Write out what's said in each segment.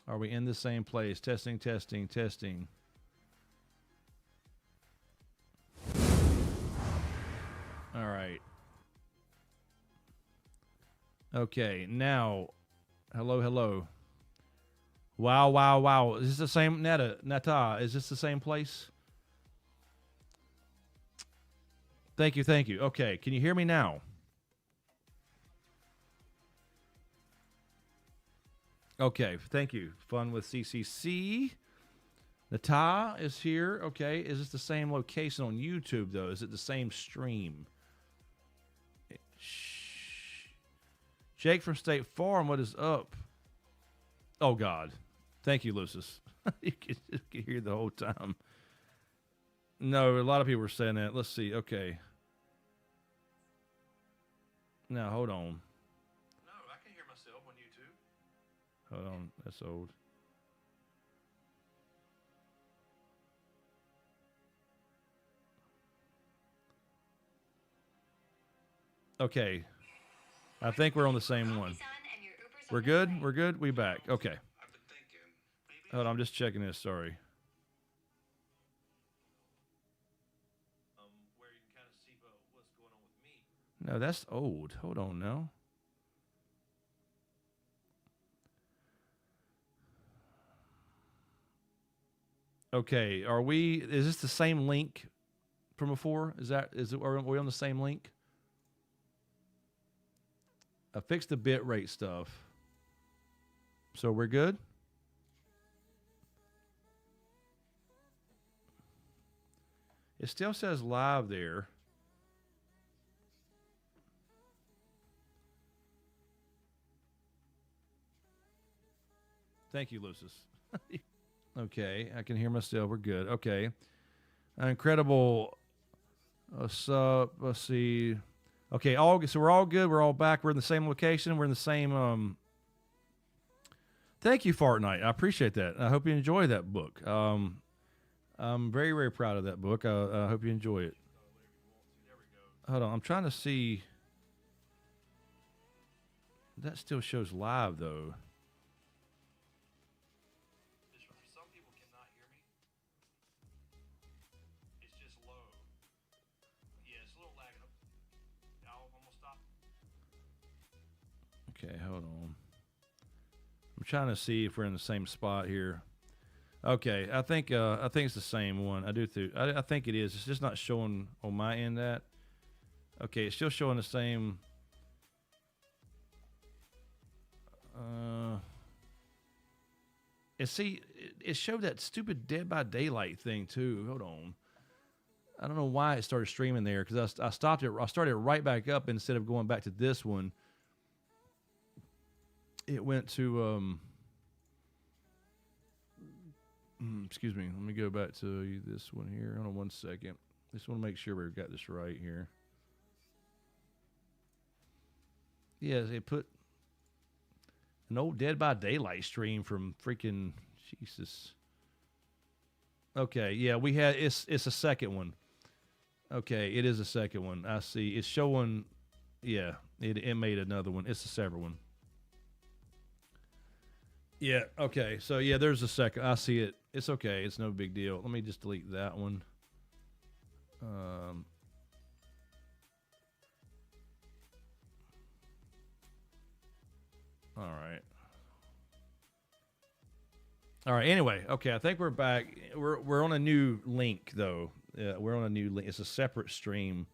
Are we in the same place? Testing, testing, testing. All right. Okay, now, hello, hello. Wow, wow, wow. Is this the same, Nata, is this the same place? Thank you, thank you. Okay, can you hear me now? Okay, thank you. Fun with CCC. Nata is here. Okay, is this the same location on YouTube, though? Is it the same stream? Jake from State Farm, what is up? Oh, God. Thank you, Lucis. you can hear the whole time. No, a lot of people were saying that. Let's see. Okay. Now, hold on. No, I can hear myself on YouTube. Hold on. That's old. Okay. I think we're on the same one. We're good? We're good? We back. Okay. I've been thinking. Hold on. I'm just checking this. Sorry. Where you can kind of see what's going on with me. No, that's old. Hold on now. Okay. Are we, is this the same link from before? Are we on the same link? I fixed the bitrate stuff. So we're good? It still says live there. Thank you, Lucis. Okay, I can hear myself. We're good. Okay. Incredible. Let's see. Okay, so we're all good. We're all back. We're in the same location. We're in the same. Thank you, Fart Night. I appreciate that. I hope you enjoy that book. I'm very, very proud of that book. I hope you enjoy it. Hold on. I'm trying to see. That still shows live, though. Some people cannot hear me. It's just low. Yeah, it's a little lagging up. I'll almost stop. Okay, hold on. I'm trying to see if we're in the same spot here. Okay, I think it's the same one. I think it is. It's just not showing on my end that. Okay, it's still showing the same. It showed that stupid Dead by Daylight thing too. Hold on. I don't know why it started streaming there because I stopped it. I started it right back up instead of going back to this one. It went to excuse me. Let me go back to this one here. Hold on one second. Just want to make sure we've got this right here. Yeah, they put an old Dead by Daylight stream from freaking Jesus. Okay, yeah, we had it's a second one. Okay, it is a second one. I see. It's showing. Yeah, it made another one. It's a separate one. Yeah. Okay. So yeah, there's a second. I see it. It's okay. It's no big deal. Let me just delete that one. All right. All right. Anyway, okay. I think we're back. We're on a new link though. Yeah, we're on a new link. It's a separate stream.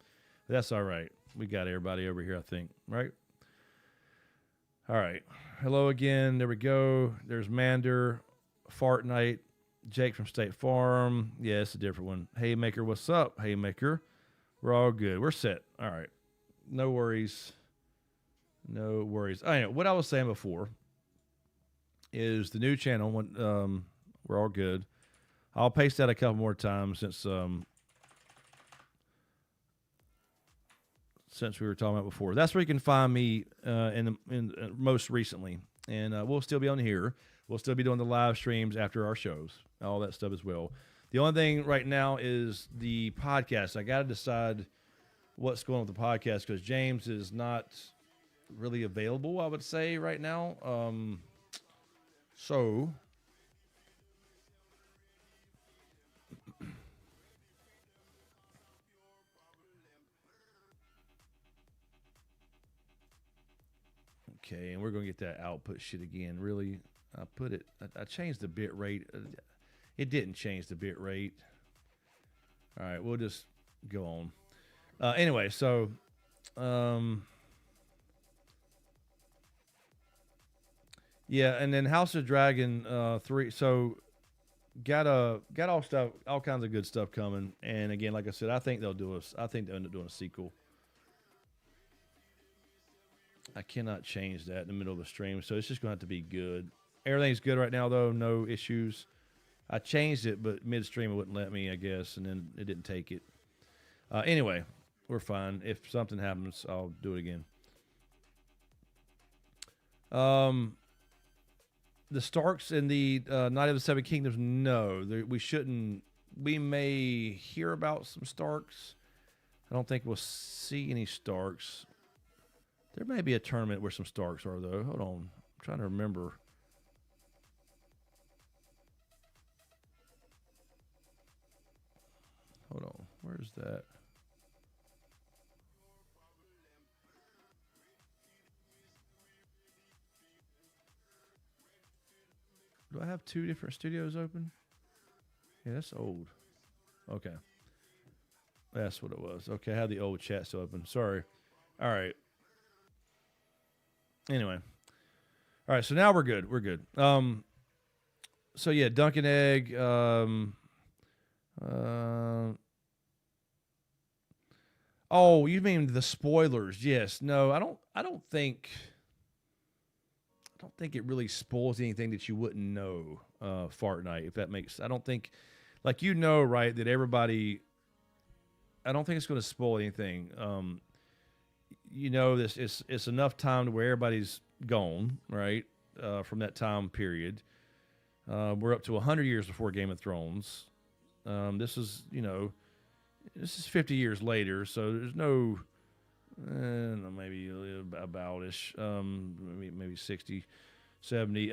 But that's all right. We got everybody over here, I think. Right. All right. Hello again. There we go. There's Mander, Fart Night, Jake from State Farm. Yeah, it's a different one. Haymaker, what's up? Haymaker. We're all good. We're set. All right. No worries. No worries. Anyway, what I was saying before is the new channel. We're all good. I'll paste that a couple more times since we were talking about before. That's where you can find me most recently. And we'll still be on here. We'll still be doing the live streams after our shows, all that stuff as well. The only thing right now is the podcast. I got to decide what's going on with the podcast because James is not really available, I would say, right now. So that output shit again. Really, I changed the bit rate. It didn't change the bit rate. All right, we'll just go on. Anyway, so yeah, and then House of Dragon 3. So got all kinds of good stuff coming. And again, like I said, I think they'll end up doing a sequel. I cannot change that in the middle of the stream, so it's just gonna have to be good. Everything's good right now, though. No issues. I changed it, but midstream it wouldn't let me, I guess, and then it didn't take it. Anyway, we're fine. If something happens, I'll do it again. The Starks in the Night of the Seven Kingdoms, no. We shouldn't. We may hear about some Starks. I don't think we'll see any Starks. There may be a tournament where some Starks are, though. Hold on. I'm trying to remember. Hold on. Where's that? Do I have two different studios open? Yeah, that's old. Okay. That's what it was. Okay, I had the old chat still open. Sorry. All right. Anyway. All right, so now we're good. We're good. So yeah, Dunkin' Egg. Oh, you mean the spoilers? Yes. No, I don't think it really spoils anything that you wouldn't know. Fart Night, if that makes. I don't think, like, right, that everybody. I don't think it's going to spoil anything. This it's enough time to where everybody's gone, right? From that time period, we're up to 100 years before Game of Thrones. This is 50 years later, so there's no, maybe about-ish, maybe 60, 70.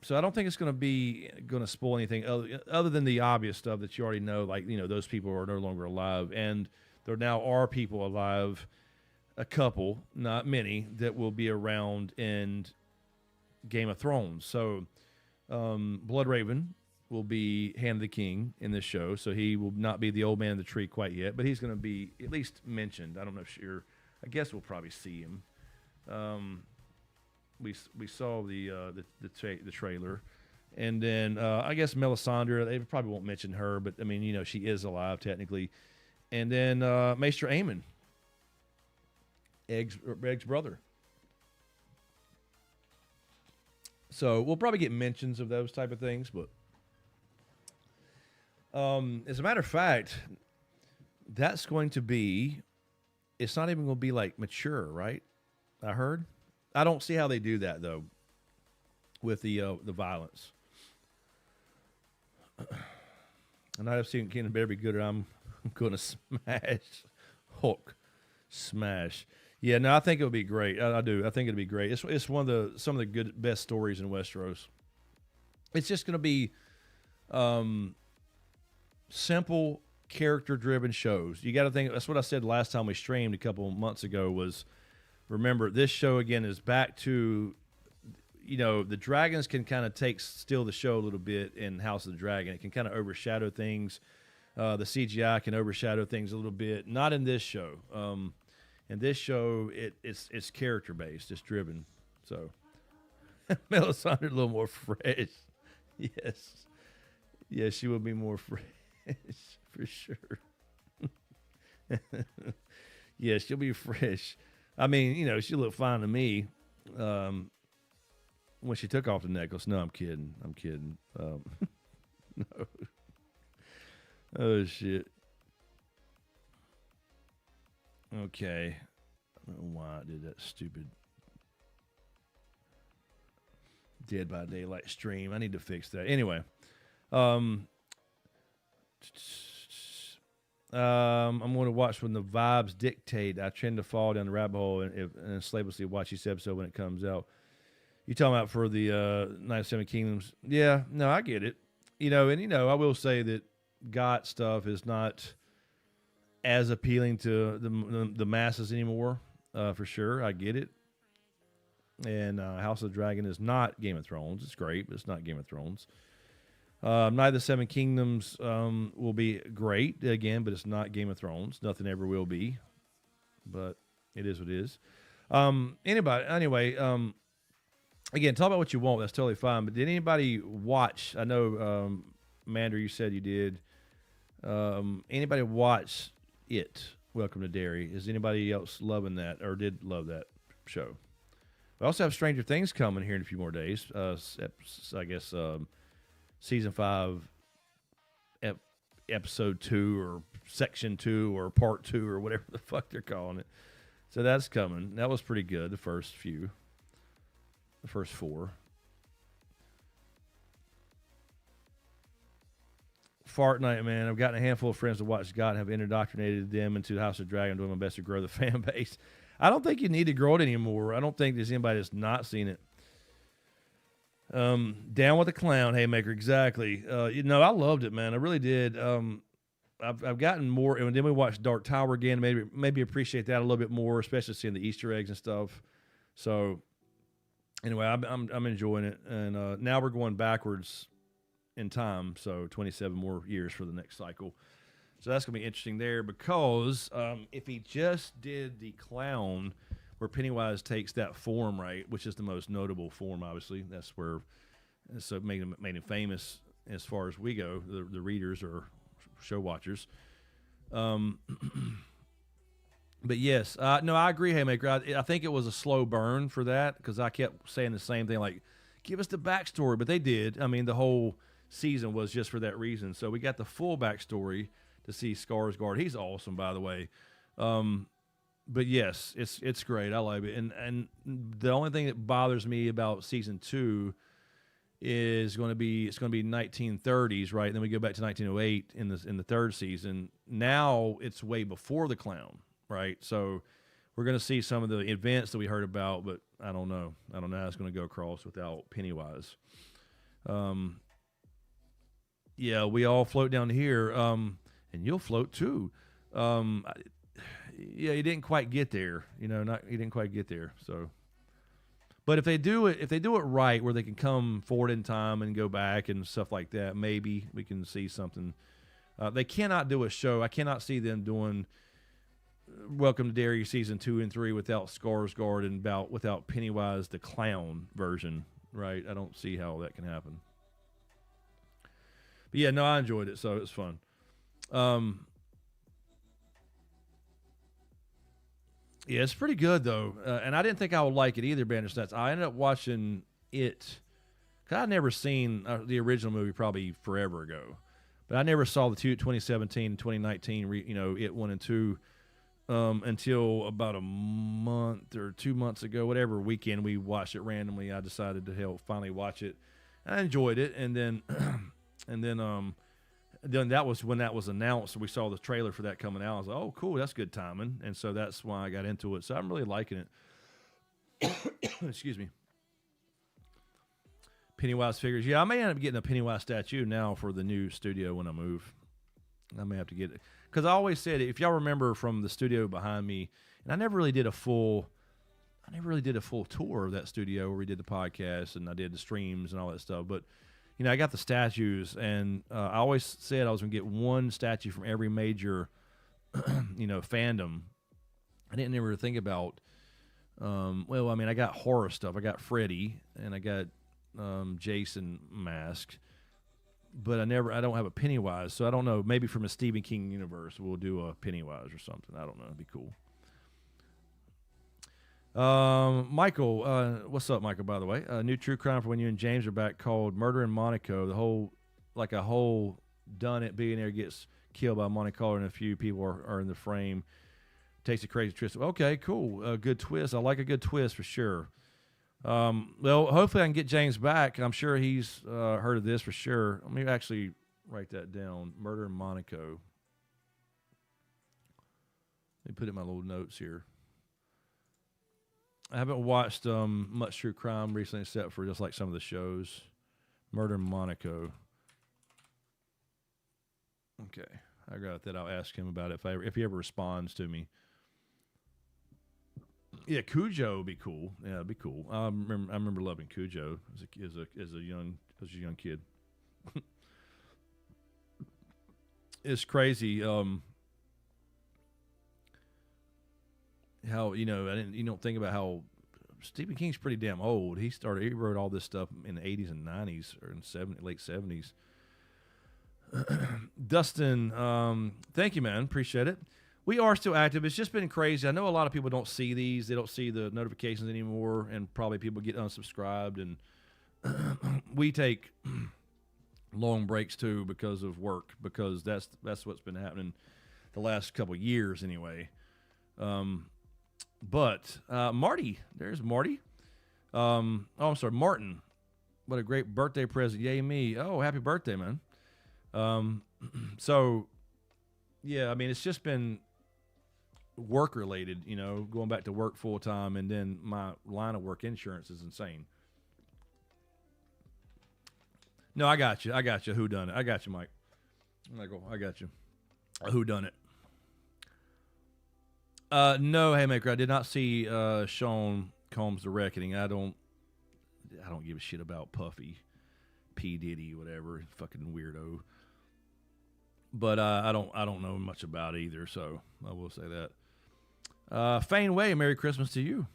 So I don't think it's going to spoil anything other than the obvious stuff that you already know, like, those people are no longer alive, and there now are people alive, a couple, not many, that will be around in Game of Thrones. So Bloodraven will be Hand of the King in this show, so he will not be the old man in the tree quite yet, but he's going to be at least mentioned. I don't know if sure. I guess we'll probably see him. We saw the trailer, and then I guess Melisandre. They probably won't mention her, but I mean, she is alive technically. And then Maester Aemon, Egg's brother. So we'll probably get mentions of those type of things, but as a matter of fact, that's going to be. It's not even going to be like mature, right? I heard. I don't see how they do that though, with the violence. And I've seen Kingdom better be good, or I'm going to smash Hulk, smash. Yeah, no, I think it'll be great. I do. I think it'll be great. It's some of the best stories in Westeros. It's just going to be simple, character-driven shows. You got to think. That's what I said last time we streamed a couple months ago. Was remember this show again is back to, the dragons can kind of steal the show a little bit in House of the Dragon. It can kind of overshadow things. The CGI can overshadow things a little bit. Not in this show. In this show, it's character based, it's driven. So Melisandre a little more fresh. Yes, she will be more fresh for sure. Yeah, she'll be fresh. I mean, she looked fine to me when she took off the necklace. No, I'm kidding. No. Oh shit. Okay. I don't know why I did that stupid Dead by Daylight stream. I need to fix that. Anyway. I'm going to watch when the vibes dictate. I tend to fall down the rabbit hole and slavishly watch each episode when it comes out. You talking about for the Night of Seven Kingdoms? Yeah, no, I get it. I will say that GOT stuff is not as appealing to the masses anymore, for sure. I get it. And House of the Dragon is not Game of Thrones. It's great, but it's not Game of Thrones. Night of the Seven Kingdoms will be great again, but it's not Game of Thrones. Nothing ever will be, but it is what it is. Anyway, again, talk about what you want. That's totally fine. But did anybody watch? I know, Mander, you said you did. Anybody watch it? Welcome to Derry. Is anybody else loving that or did love that show? We also have Stranger Things coming here in a few more days. I guess season 5, episode 2 or section 2 or part 2 or whatever the fuck they're calling it. So that's coming. That was pretty good. The first 4. Fart night, man. I've gotten a handful of friends to watch God and have indoctrinated them into the House of Dragon, doing my best to grow the fan base. I don't think you need to grow it anymore. I don't think there's anybody that's not seen it. Down with the Clown, Haymaker, exactly. I loved it, man. I really did. I've gotten more, and then we watched Dark Tower again. Maybe appreciate that a little bit more, especially seeing the Easter eggs and stuff. So, anyway, I'm enjoying it, and now we're going backwards in time, so 27 more years for the next cycle. So that's gonna be interesting there, because if he just did the clown, where Pennywise takes that form, right, which is the most notable form, obviously. That's where so made him famous as far as we go, the readers or show watchers. But yes, no, I agree, Haymaker. I think it was a slow burn for that, because I kept saying the same thing, like, give us the backstory, but they did. I mean, the whole season was just for that reason. So we got the full backstory to see Skarsgård. He's awesome, by the way. But yes, it's great. I like it. And the only thing that bothers me about season 2 is going to be 1930s, right? And then we go back to 1908 in the third season. Now it's way before the clown, right? So we're going to see some of the events that we heard about, but I don't know how it's going to go across without Pennywise. Yeah, we all float down here, and you'll float too. Yeah, he didn't quite get there. He didn't quite get there. So, but if they do it right, where they can come forward in time and go back and stuff like that, maybe we can see something. They cannot do a show. I cannot see them doing Welcome to Derry season 2 and 3 without Skarsgård and without Pennywise the clown version, right? I don't see how that can happen. But yeah, no, I enjoyed it, so it was fun. Yeah, it's pretty good, though. And I didn't think I would like it either, Bandersnatch. I ended up watching it, because I'd never seen the original movie probably forever ago. But I never saw the 2017 2019, it 1 and 2, until about a month or 2 months ago, whatever weekend we watched it randomly. I decided to finally watch it. I enjoyed it, and then then that was when that was announced. We saw the trailer for that coming out. I was like, oh, cool, that's good timing. And so that's why I got into it. So I'm really liking it. Excuse me. Pennywise figures. Yeah, I may end up getting a Pennywise statue now for the new studio when I move. I may have to get it. Because I always said, if y'all remember from the studio behind me, and I never really did a full tour of that studio where we did the podcast and I did the streams and all that stuff. But I got the statues, and I always said I was going to get one statue from every major, fandom. I didn't ever think about, I got horror stuff. I got Freddy, and I got Jason mask, but I don't have a Pennywise, so I don't know. Maybe from a Stephen King universe, we'll do a Pennywise or something. I don't know. It'd be cool. Michael, what's up, Michael, by the way? New true crime for when you and James are back called Murder in Monaco. A whole done it billionaire gets killed by Monte Carlo and a few people are in the frame. Takes a crazy twist. Okay, cool. Good twist. I like a good twist for sure. Well, hopefully I can get James back. I'm sure he's heard of this for sure. Let me actually write that down. Murder in Monaco. Let me put it in my little notes here. I haven't watched much true crime recently, except for just like some of the shows. Murder in Monaco. Okay, I got that. I'll ask him about it if he ever responds to me. Yeah, Cujo would be cool. Yeah, it'd be cool. I remember loving Cujo as a young kid. It's crazy how you don't think about how Stephen King's pretty damn old. He wrote all this stuff in the 80s and 90s or in late 70s. Dustin, thank you, man. Appreciate it. We are still active. It's just been crazy. I know a lot of people don't see these. They don't see the notifications anymore, and probably people get unsubscribed. And we take long breaks too because of work, because that's what's been happening the last couple of years anyway. But Marty, there's Marty. I'm sorry, Martin. What a great birthday present. Yay me. Oh, happy birthday, man. So, yeah, I mean, it's just been work-related, going back to work full-time, and then my line of work insurance is insane. No, I got you. Who done it? I got you, Mike. Michael, I got you. Who done it? No, Haymaker, I did not see Sean Combs' The Reckoning. I don't give a shit about Puffy, P. Diddy, whatever, fucking weirdo. But I don't know much about it either, so I will say that. Fane Way, Merry Christmas to you.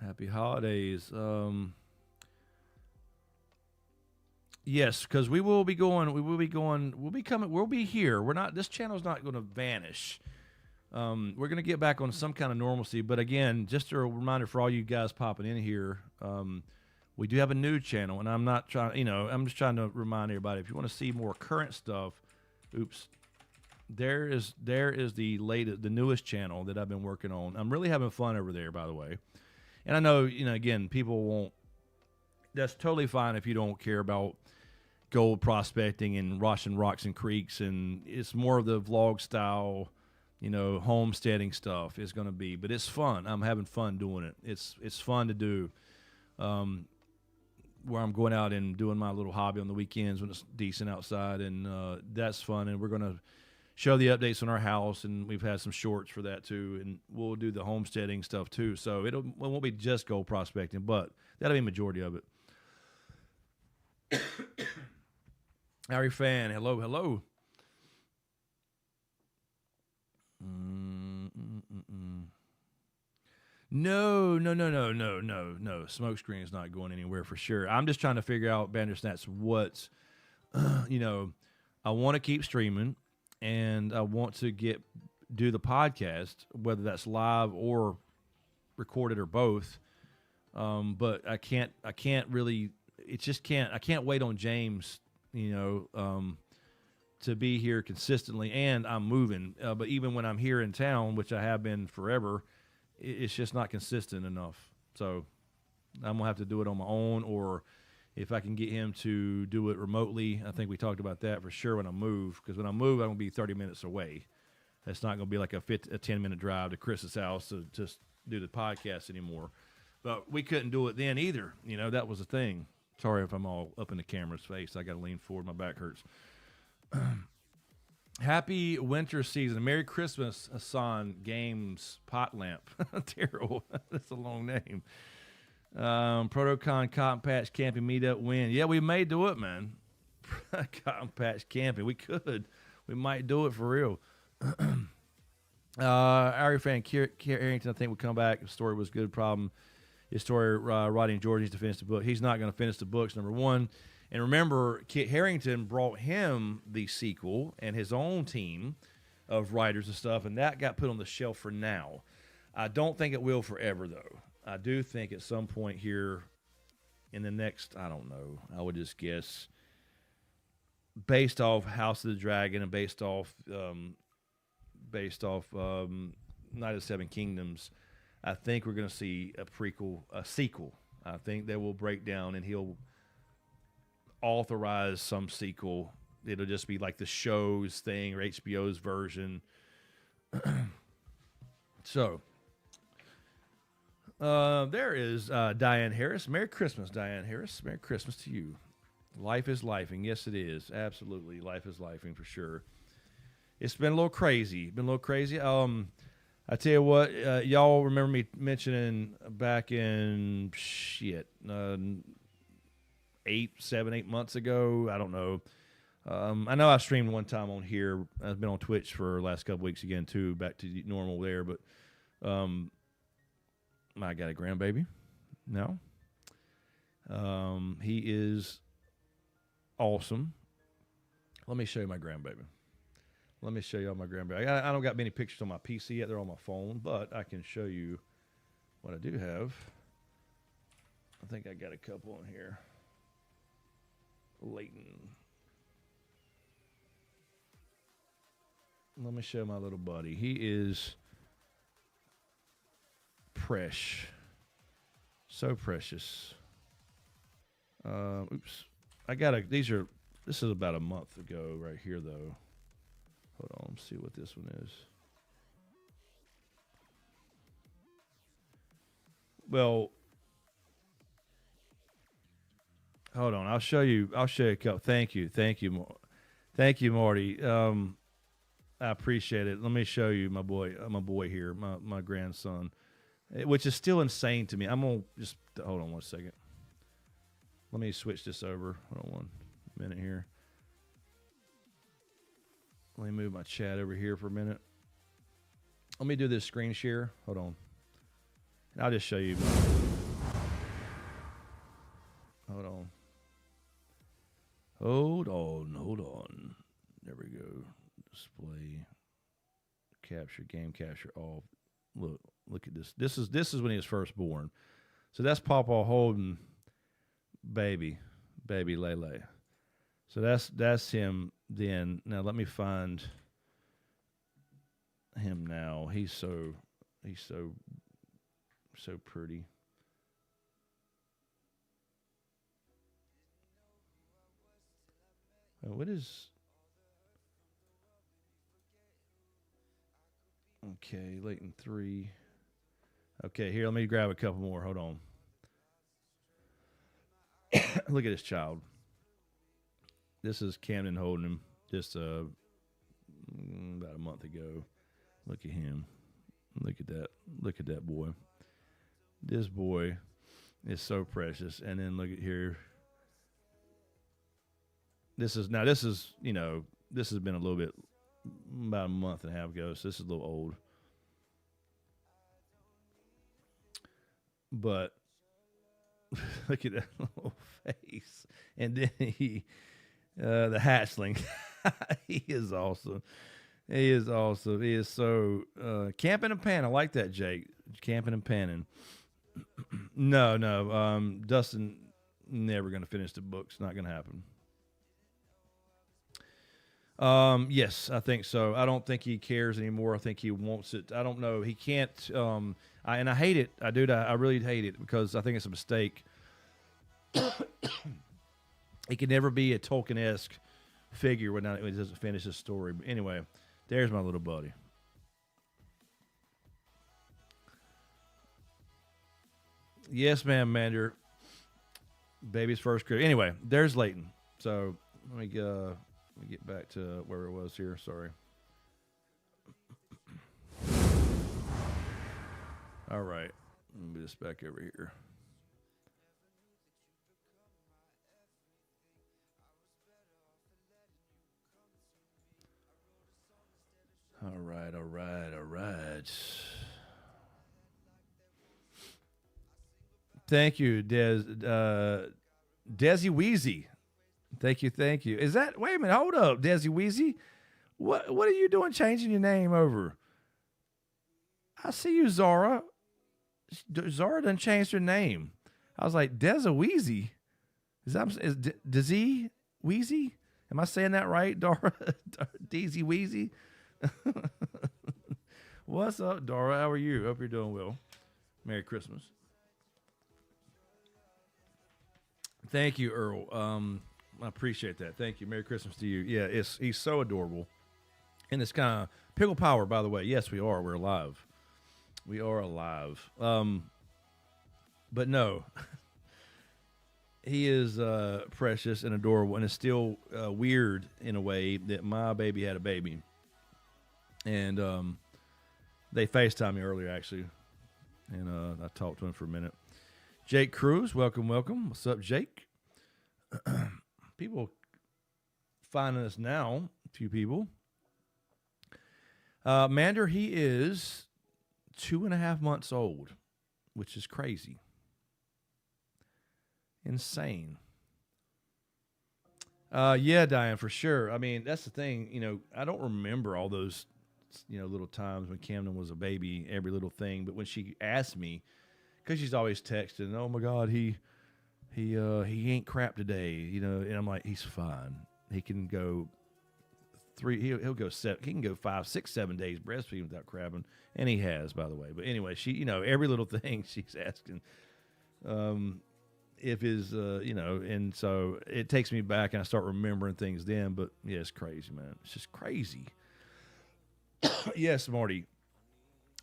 Happy holidays. Yes, because we'll be here. This channel's not going to vanish. We're going to get back on some kind of normalcy. But again, just a reminder for all you guys popping in here, we do have a new channel, and I'm not trying, I'm just trying to remind everybody, if you want to see more current stuff, there is the newest channel that I've been working on. I'm really having fun over there, by the way. And I know, again, people won't, that's totally fine if you don't care about gold prospecting and washing rocks and creeks, and it's more of the vlog style, homesteading stuff is going to be, but it's fun. I'm having fun doing it. It's fun to do, where I'm going out and doing my little hobby on the weekends when it's decent outside, and that's fun. And we're going to show the updates on our house, and we've had some shorts for that too, and we'll do the homesteading stuff too. So it won't be just gold prospecting, but that'll be a majority of it. Harry Fan, hello. No. SmokeScreen is not going anywhere for sure. I'm just trying to figure out, Bandersnatch, what's, I want to keep streaming, and I want to do the podcast, whether that's live or recorded or both. But I can't really, I can't wait on James, to be here consistently, and I'm moving. But even when I'm here in town, which I have been forever, it's just not consistent enough. So I'm going to have to do it on my own, or if I can get him to do it remotely. I think we talked about that for sure when I move, because when I move, I'm going to be 30 minutes away. That's not going to be like a 10-minute drive to Chris's house to just do the podcast anymore. But we couldn't do it then either. That was the thing. Sorry if I'm all up in the camera's face. I got to lean forward. My back hurts. Happy winter season. Merry Christmas, Hassan Games Pot Lamp. Terrible. That's a long name. Protocon Cotton Patch Camping Meetup win. Yeah, we may do it, man. Cotton Patch Camping. We could. We might do it for real. Ari fan Harrington, I think, will come back. The story was good. Problem. His story writing George needs to finish the book. He's not going to finish the books, number one. And remember, Kit Harington brought him the sequel and his own team of writers and stuff, and that got put on the shelf for now. I don't think it will forever, though. I do think at some point here in the next, I don't know, I would just guess, based off House of the Dragon and based off Night of the Seven Kingdoms, I think we're going to see a sequel. I think they will break down, and he'll authorize some sequel. It'll just be like the show's thing or HBO's version. So, there is Diane Harris. Merry Christmas, Diane Harris. Merry Christmas to you. Life is lifing. Yes, it is. Absolutely. Life is lifing for sure. It's been a little crazy. I tell you what, y'all remember me mentioning back in 8 months ago. I don't know. I know I streamed one time on here. I've been on Twitch for the last couple weeks again too, back to normal there. But I got a grandbaby now. He is awesome. Let me show you my grandbaby. Let me show you all my grandbaby. I don't got many pictures on my PC yet. They're on my phone, but I can show you what I do have. I think I got a couple on here. Leighton. Let me show my little buddy. He is fresh. So precious. Oops. This is about a month ago right here, though. Hold on, let's see what this one is. Well, hold on. I'll show you a couple. Thank you, Marty. I appreciate it. Let me show you my boy here, my grandson, which is still insane to me. I'm gonna just hold on one second. Let me switch this over. Hold on 1 minute here. Let me move my chat over here for a minute. Let me do this screen share. Hold on. And I'll just show you. Hold on. There we go. Display. Capture. Game capture off. Look at this. This is when he was first born. So that's Papa holding baby Lele. So that's him then. Now let me find him now. He's so pretty. What is okay, Leighton 3. Okay, here, let me grab a couple more. Hold on. Look at this child. This is Camden holding him just about a month ago. Look at him. Look at that. Look at that boy. This boy is so precious. And then look at here. This has been a little bit, about a month and a half ago, so this is a little old. But look at that little face. And then the hatchling. He is awesome. He is awesome. He is so camping and panning. I like that, Jake. Camping and panning. No. Dustin never going to finish the books. Not going to happen. Yes, I think so. I don't think he cares anymore. I think he wants it. I don't know. He can't. I hate it. I do. I really hate it because I think it's a mistake. He can never be a Tolkien-esque figure when he doesn't finish his story. But anyway, there's my little buddy. Yes, ma'am, Mander. Baby's first grade. Anyway, there's Leighton. So let me get back to where it was here. Sorry. All right. Let me move this back over here. All right. Thank you, Desi Weezy. Thank you. Is that, wait a minute, hold up, Desi Weezy. What are you doing changing your name over? I see you, Zara. Zara done changed her name. I was like, Desi Weezy. Is Desi Weezy? Am I saying that right, Dara? Desi Weezy? What's up, Dara? How are you? Hope you're doing well. Merry Christmas. Thank you, Earl. I appreciate that. Thank you. Merry Christmas to you. Yeah, he's so adorable. And it's kind of Pickle Power, by the way. Yes, we are. We're alive. We are alive. But no, he is precious and adorable, and it's still weird in a way that my baby had a baby. And They FaceTimed me earlier, actually, and I talked to him for a minute. Jake Cruz, welcome. What's up, Jake? People finding us now, a few people. Mander, he is 2.5 months old, which is crazy. Insane. Yeah, Diane, for sure. I mean, that's the thing. I don't remember all those, little times when Camden was a baby, every little thing. But when she asked me, because she's always texting, "Oh my God, he ain't crap today," and I'm like, he's fine. He can go he'll go 7. He can go 5, 6, 7 days breastfeeding without crapping, and he has, by the way. But anyway, she, every little thing she's asking. If his, and so it takes me back and I start remembering things then, but yeah, it's crazy, man. It's just crazy. Yes, Marty.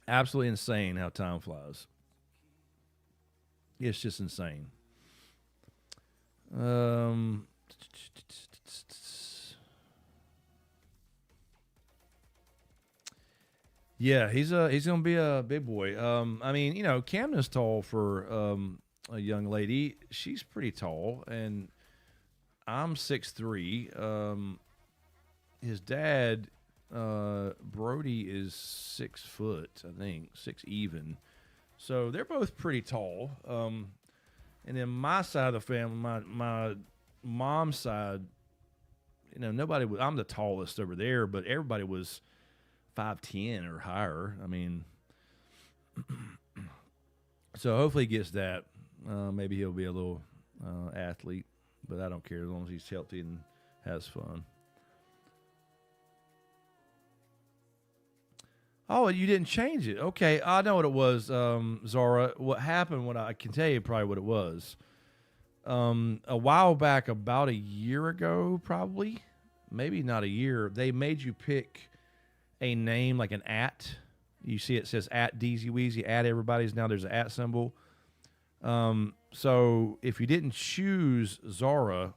Absolutely insane how time flies. It's just insane. Yeah, he's gonna be a big boy. I mean, Camden's tall for a young lady. She's pretty tall, and I'm 6'3". His dad, Brody, is 6 foot, I think, 6 even. So they're both pretty tall. And then my side of the family, my mom's side, nobody was. I'm the tallest over there, but everybody was 5'10" or higher. I mean, so hopefully he gets that. Maybe he'll be a little athlete, but I don't care as long as he's healthy and has fun. Oh, you didn't change it. Okay, I know what it was, Zara. What happened, I can tell you probably what it was. A while back, about a year ago, probably, maybe not a year, they made you pick a name like an @ You see it says @ Deezy Weezy, @ everybody's. Now there's an @ symbol. So if you didn't choose Zara,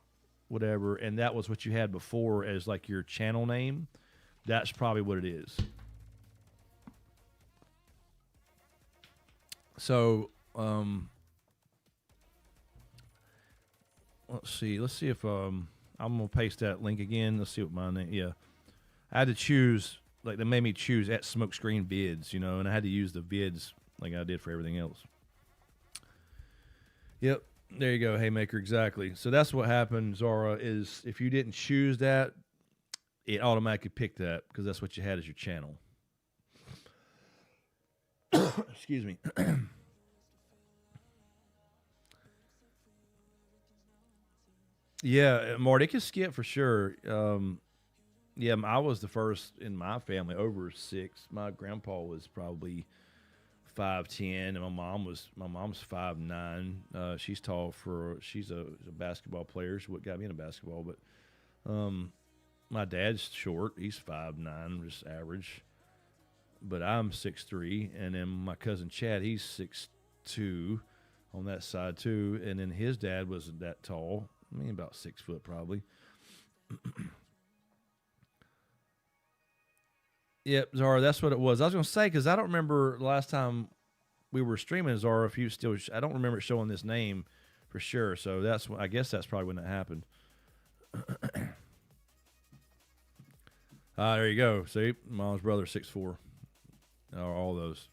whatever, and that was what you had before as like your channel name, that's probably what it is. So, let's see if, I'm going to paste that link again. Let's see what my name, yeah. I had to choose, like they made me choose @ SmokeScreen Vids, and I had to use the vids like I did for everything else. Yep, there you go, Haymaker, exactly. So that's what happened, Zara, is if you didn't choose that, it automatically picked that because that's what you had as your channel. Excuse me. Yeah, Marty, it can skip for sure. Yeah, I was the first in my family over 6. My grandpa was probably 5'10", and my mom's 5'9". She's tall she's a basketball player. She what got me into basketball, but my dad's short. He's 5'9", just average. But I'm 6'3", and then my cousin Chad, he's 6'2" on that side too, and then his dad wasn't that tall. I mean, about 6 foot probably. Yep, Zara, that's what it was. I was going to say, because I don't remember the last time we were streaming, Zara, if you still, I don't remember it showing this name for sure. So I guess that's probably when that happened. There you go. See, mom's brother, 6'4". All those.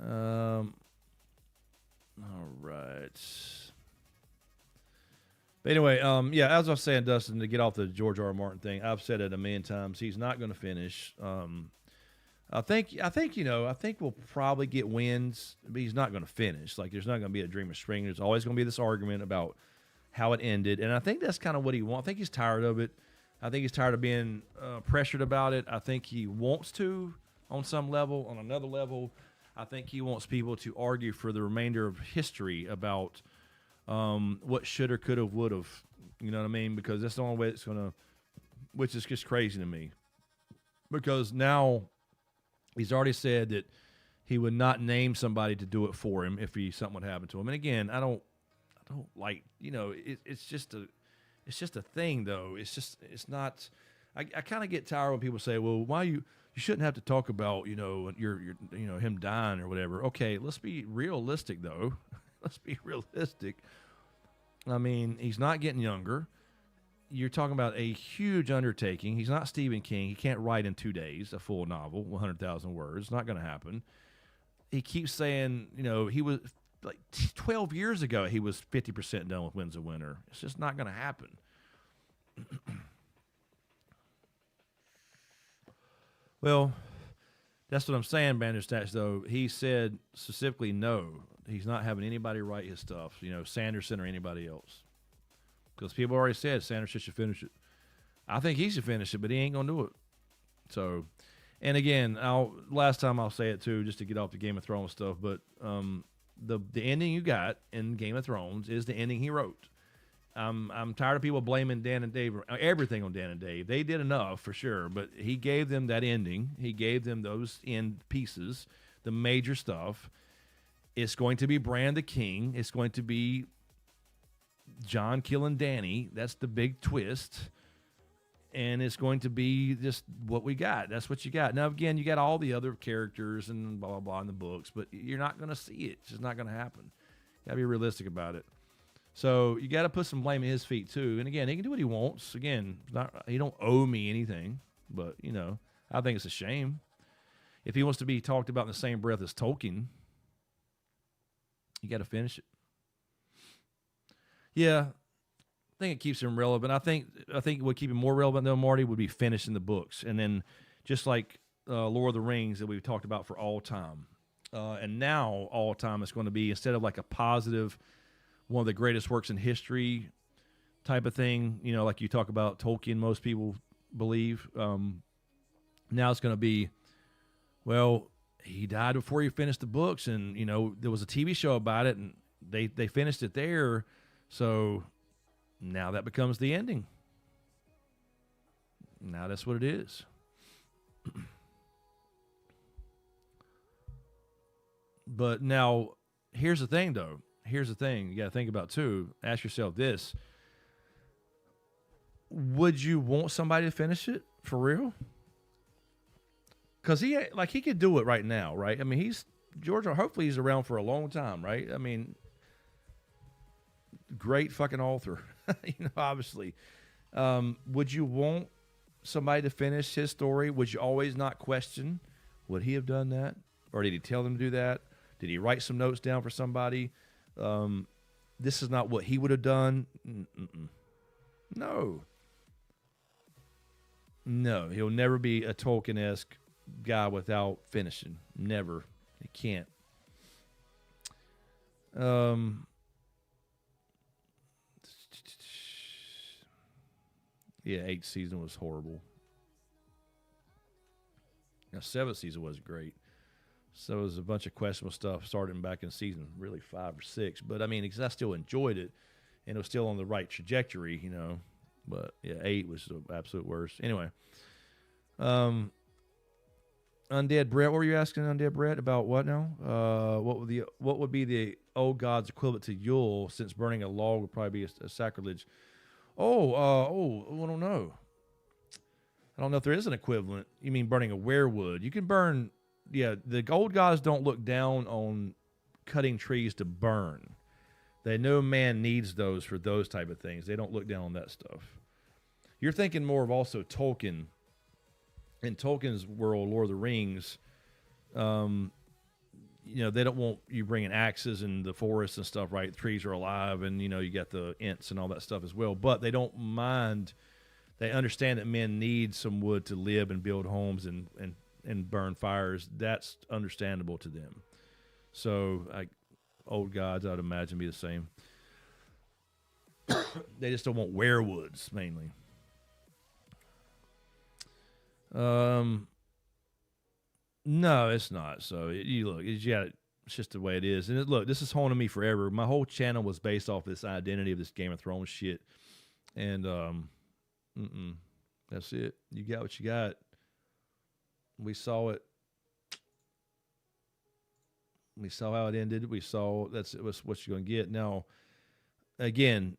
All right. But anyway, yeah, as I was saying, Dustin, to get off the George R. R. Martin thing, I've said it a million times. He's not going to finish. I think we'll probably get wins, but he's not going to finish. Like, there's not going to be a Dream of Spring. There's always going to be this argument about how it ended, and I think that's kind of what he wants. I think he's tired of it. I think he's tired of being pressured about it. I think he wants to on some level. On another level, I think he wants people to argue for the remainder of history about what should or could have, would have. You know what I mean? Because that's the only way it's going to, which is just crazy to me. Because now he's already said that he would not name somebody to do it for him if something would happen to him. And again, I don't like, it's just a thing though. It's not, I kind of get tired when people say, well, why you you shouldn't have to talk about, him dying or whatever. Okay, let's be realistic though. Let's be realistic. I mean, he's not getting younger. You're talking about a huge undertaking. He's not Stephen King. He can't write in 2 days a full novel, 100,000 words. It's not going to happen. He keeps saying, he was like 12 years ago, he was 50% done with Winds of Winter. It's just not going to happen. Well, that's what I'm saying, Bandersnatch, though. He said specifically no. He's not having anybody write his stuff, Sanderson or anybody else. Because people already said Sanderson should finish it. I think he should finish it, but he ain't going to do it. So, and again, last time I'll say it too, just to get off the Game of Thrones stuff, but the ending you got in Game of Thrones is the ending he wrote. I'm tired of people blaming Dan and Dave, everything on Dan and Dave. They did enough for sure, but he gave them that ending. He gave them those end pieces, the major stuff. It's going to be Bran the King. It's going to be John killing Dany. That's the big twist. And it's going to be just what we got. That's what you got. Now, again, you got all the other characters and blah, blah, blah in the books, but you're not going to see it. It's just not going to happen. You got to be realistic about it. So you got to put some blame at his feet, too. And, again, he can do what he wants. Again, he don't owe me anything. But, I think it's a shame. If he wants to be talked about in the same breath as Tolkien, you got to finish it. Yeah, I think it keeps him relevant. I think what would keep him more relevant, though, Marty, would be finishing the books. And then just like Lord of the Rings that we've talked about for all time. And now all time is going to be, instead of like a positive, one of the greatest works in history type of thing, like you talk about Tolkien, most people believe. Now it's going to be, well, he died before he finished the books. And, there was a TV show about it, and they finished it there. So now that becomes the ending. Now that's what it is. But now, here's the thing, though. Here's the thing you got to think about, too. Ask yourself this. Would you want somebody to finish it for real? Because he could do it right now, right? I mean, George, hopefully he's around for a long time, right? I mean, great fucking author, obviously. Would you want somebody to finish his story? Would you always not question, would he have done that? Or did he tell them to do that? Did he write some notes down for somebody? This is not what he would have done. No, he'll never be a Tolkien-esque guy without finishing. Never. He can't. Yeah, 8th season was horrible. Now, 7th season was great. So it was a bunch of questionable stuff starting back in season really 5 or 6. But, I mean, because I still enjoyed it, and it was still on the right trajectory, But, yeah, 8 was the absolute worst. Anyway. Undead Brett, what were you asking, Undead Brett, about what now? What would be the old god's equivalent to Yule, since burning a log would probably be a sacrilege? I don't know. I don't know if there is an equivalent. You mean burning a werewood? You can burn. Yeah, the old gods don't look down on cutting trees to burn. They know man needs those for those type of things. They don't look down on that stuff. You're thinking more of also Tolkien. In Tolkien's world, Lord of the Rings, they don't want you bringing axes in the forest and stuff, right? The trees are alive, and, you got the Ents and all that stuff as well. But they don't mind. They understand that men need some wood to live and build homes and burn fires. That's understandable to them. So, old gods, I'd imagine, be the same. They just don't want werewoods, mainly. No, it's not. So it's just the way it is. And look, this is haunting me forever. My whole channel was based off this identity of this Game of Thrones shit. And, that's it. You got what you got. We saw it. We saw how it ended. We saw that's what you're going to get. Now, again,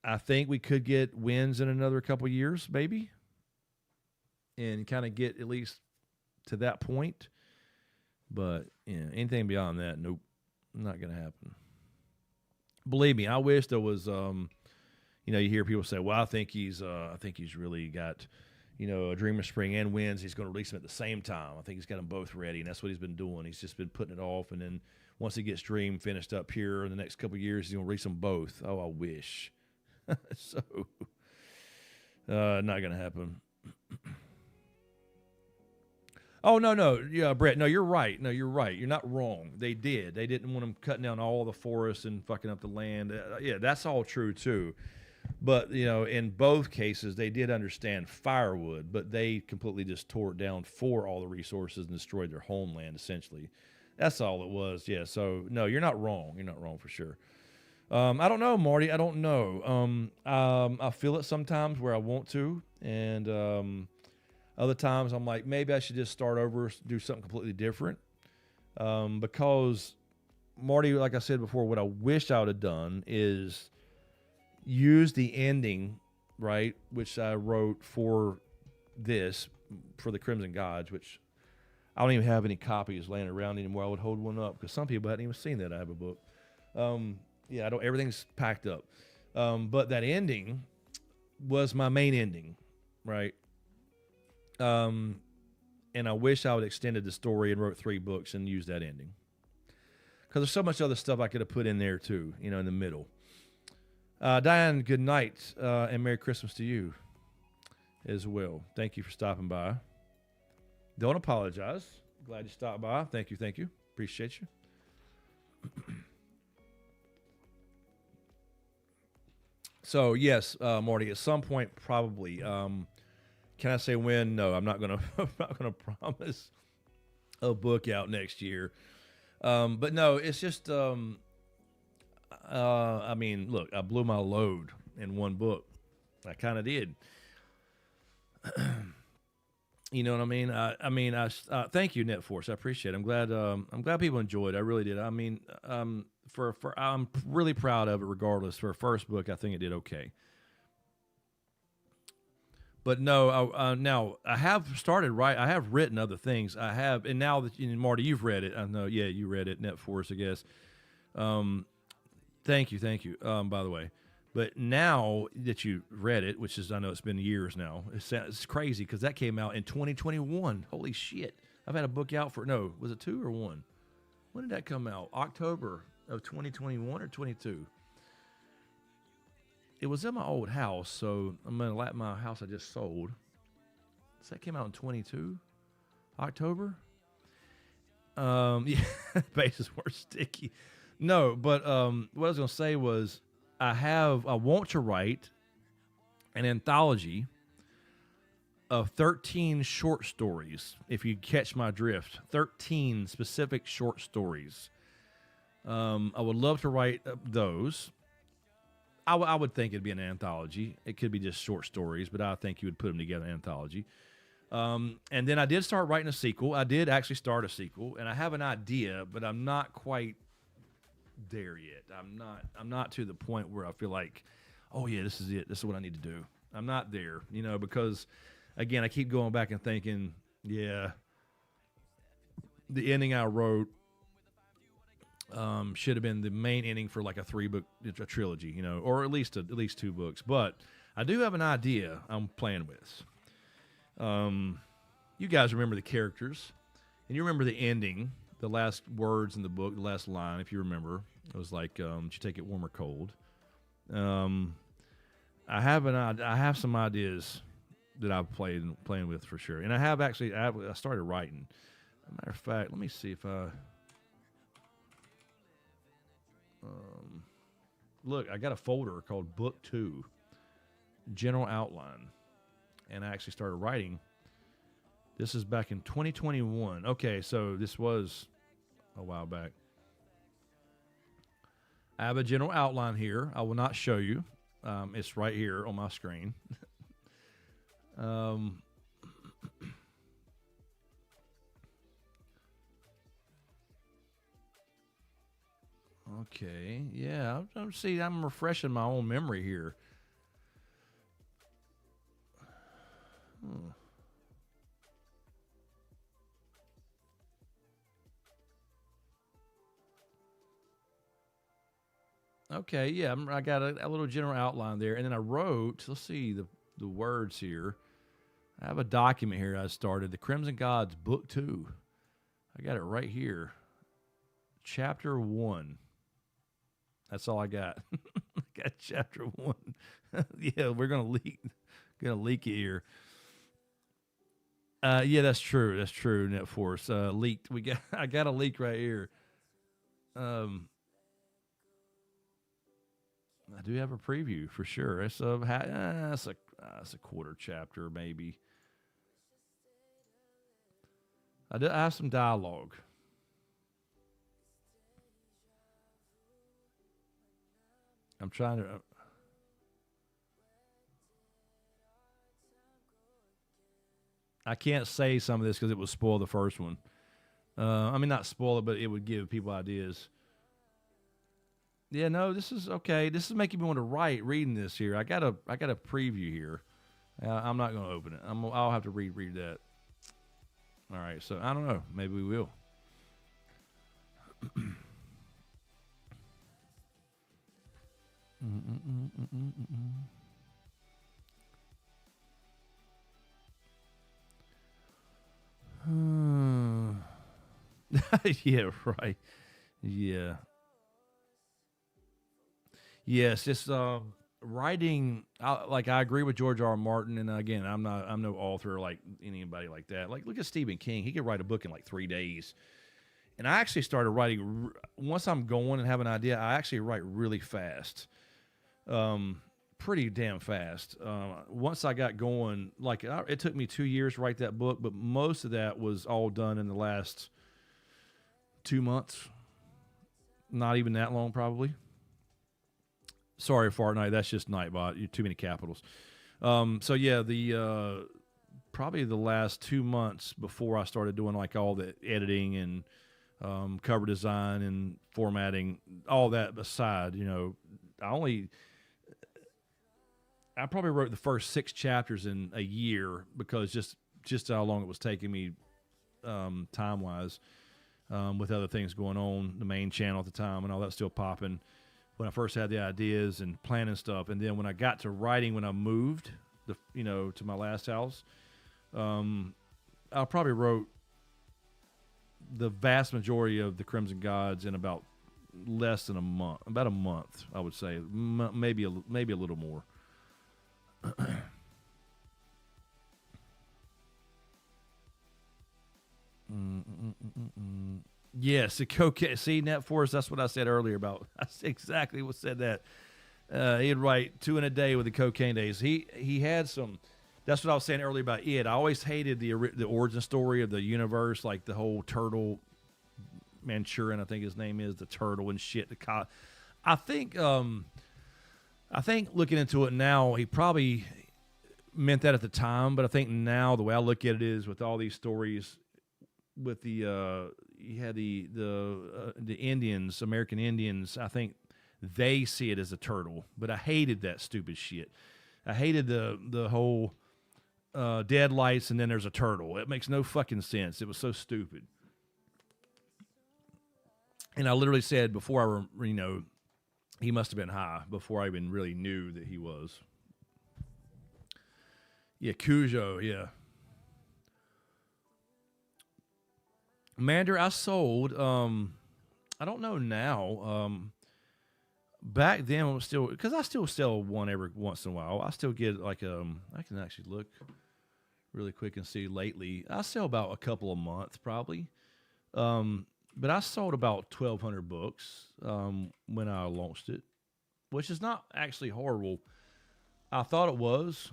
I think we could get wins in another couple years, maybe. and kind of get at least to that point. But anything beyond that, nope, not going to happen. Believe me, I wish there was. You hear people say, "Well, I think he's really got, a Dream of Spring and Winds. He's going to release them at the same time. I think he's got them both ready, and that's what he's been doing. He's just been putting it off, and then once he gets Dream finished up here in the next couple of years, he's going to release them both. Oh, I wish. So, not going to happen. Oh, no. Yeah, Brett, no, you're right. No, you're right. You're not wrong. They did. They didn't want them cutting down all the forests and fucking up the land. Yeah, that's all true, too. But, in both cases, they did understand firewood, but they completely just tore it down for all the resources and destroyed their homeland, essentially. That's all it was, yeah. So, no, you're not wrong. You're not wrong for sure. I don't know, Marty. I don't know. I feel it sometimes where I want to, and other times I'm like, maybe I should just start over, do something completely different. Because, Marty, like I said before, what I wish I would have done is use the ending, right, which I wrote for the Crimson Gods, which I don't even have any copies laying around anymore. I would hold one up because some people hadn't even seen that I have a book. Yeah, I don't. Everything's packed up. But that ending was my main ending, right? And I wish I would have extended the story and wrote 3 books and used that ending. Because there's so much other stuff I could have put in there too, in the middle. Diane, good night, and Merry Christmas to you as well. Thank you for stopping by. Don't apologize. Glad you stopped by. Thank you. Appreciate you. So, yes, Marty, at some point, probably. Can I say when? No, I'm not gonna promise a book out next year. But no, it's just I mean, look, I blew my load in one book. I kind of did. You know what I mean? I thank you, NetForce. I appreciate it. I'm glad people enjoyed it. I really did. I mean, I'm really proud of it. Regardless, for a first book, I think it did okay. But no, now I have started I have written other things. I have, and now that Marty, you've read it. I know. Yeah, you read it. NetForce, I guess. Thank you. By the way, but now that you read it, which is, I know it's been years now, it's crazy because that came out in 2021. Holy shit! I've had a book out was it 2 or 1? When did that come out? October of 2021 or 22? It was in my old house, so I'm gonna let my house I just sold. So that came out in 22, October. Yeah, bases were sticky. No, but what I was gonna say was I want to write an anthology of 13 short stories. If you catch my drift, 13 specific short stories. I would love to write those. I would think it'd be an anthology. It could be just short stories, but I think you would put them together in an anthology. And then I did start writing a sequel. I did actually start a sequel, and I have an idea, but I'm not quite there yet. I'm not to the point where I feel like, oh yeah, this is it. This is what I need to do. I'm not there, because again, I keep going back and thinking, yeah, the ending I wrote should have been the main ending for like a 3-book trilogy, or at least 2 books. But I do have an idea I'm playing with. You guys remember the characters, and you remember the ending, the last words in the book, the last line, if you remember. It was like, did you take it warm or cold? I have some ideas that I've playing with for sure, and I started writing. As a matter of fact, let me see if I. Look, I got a folder called Book 2, General Outline, and I actually started writing. This is back in 2021. Okay, so this was a while back. I have a general outline here. I will not show you. It's right here on my screen. Okay, yeah. I'm refreshing my own memory here. Okay, yeah, I got a little general outline there, and then I wrote. Let's see the words here. I have a document here I started. The Crimson Gods, Book 2. I got it right here. Chapter 1. That's all I got. I got chapter 1. Yeah, we're gonna leak it here. Yeah, that's true. That's true. Net Force leaked. I got a leak right here. I do have a preview for sure. It's a quarter chapter maybe. I have some dialogue. I'm trying to. I can't say some of this because it would spoil the first one. I mean, not spoil it, but it would give people ideas. Yeah, no, this is okay. This is making me want to write reading this here. I got a preview here. I'm not going to open it. I'll have to read that. All right, so I don't know. Maybe we will. Yeah, right. Yeah. Yes, just writing. I agree with George R. R. Martin, and again, I'm no author like anybody like that. Like, look at Stephen King; he could write a book in like 3 days. And I actually started writing once I'm going and have an idea. I actually write really fast, pretty damn fast. Once I got going, it took me 2 years to write that book, but most of that was all done in the last 2 months. Not even that long, probably. Sorry, Fortnite. That's just Nightbot. You're too many capitals. So yeah, the probably the last 2 months before I started doing like all the editing and cover design and formatting, all that aside, I probably wrote the first 6 chapters in a year because just how long it was taking me time wise with other things going on, the main channel at the time and all that still popping. When I first had the ideas and planning stuff, and then when I got to writing, when I moved, to my last house, I probably wrote the vast majority of the Crimson Gods in about less than a month. About a month, I would say, maybe a little more. Yes, the cocaine. See, Net Force, that's what I said earlier about. I exactly what said that. He'd write 2 in a day with the cocaine days. He had some. That's what I was saying earlier about it. I always hated the origin story of the universe, like the whole turtle, Manchurian, I think his name is, the turtle and shit. I think looking into it now, he probably meant that at the time, but I think now the way I look at it is with all these stories, with the you had the Indians, American Indians. I think they see it as a turtle, but I hated that stupid shit. I hated the whole dead lights and then there's a turtle. It makes no fucking sense. It was so stupid. And I literally said before he must have been high before I even really knew that he was. Yeah, Cujo, yeah. Mander, I sold. I don't know now. Back then, I was still, because I still sell one every once in a while. I still get I can actually look really quick and see. Lately, I sell about a couple a month, probably. But I sold about 1,200 books when I launched it, which is not actually horrible. I thought it was.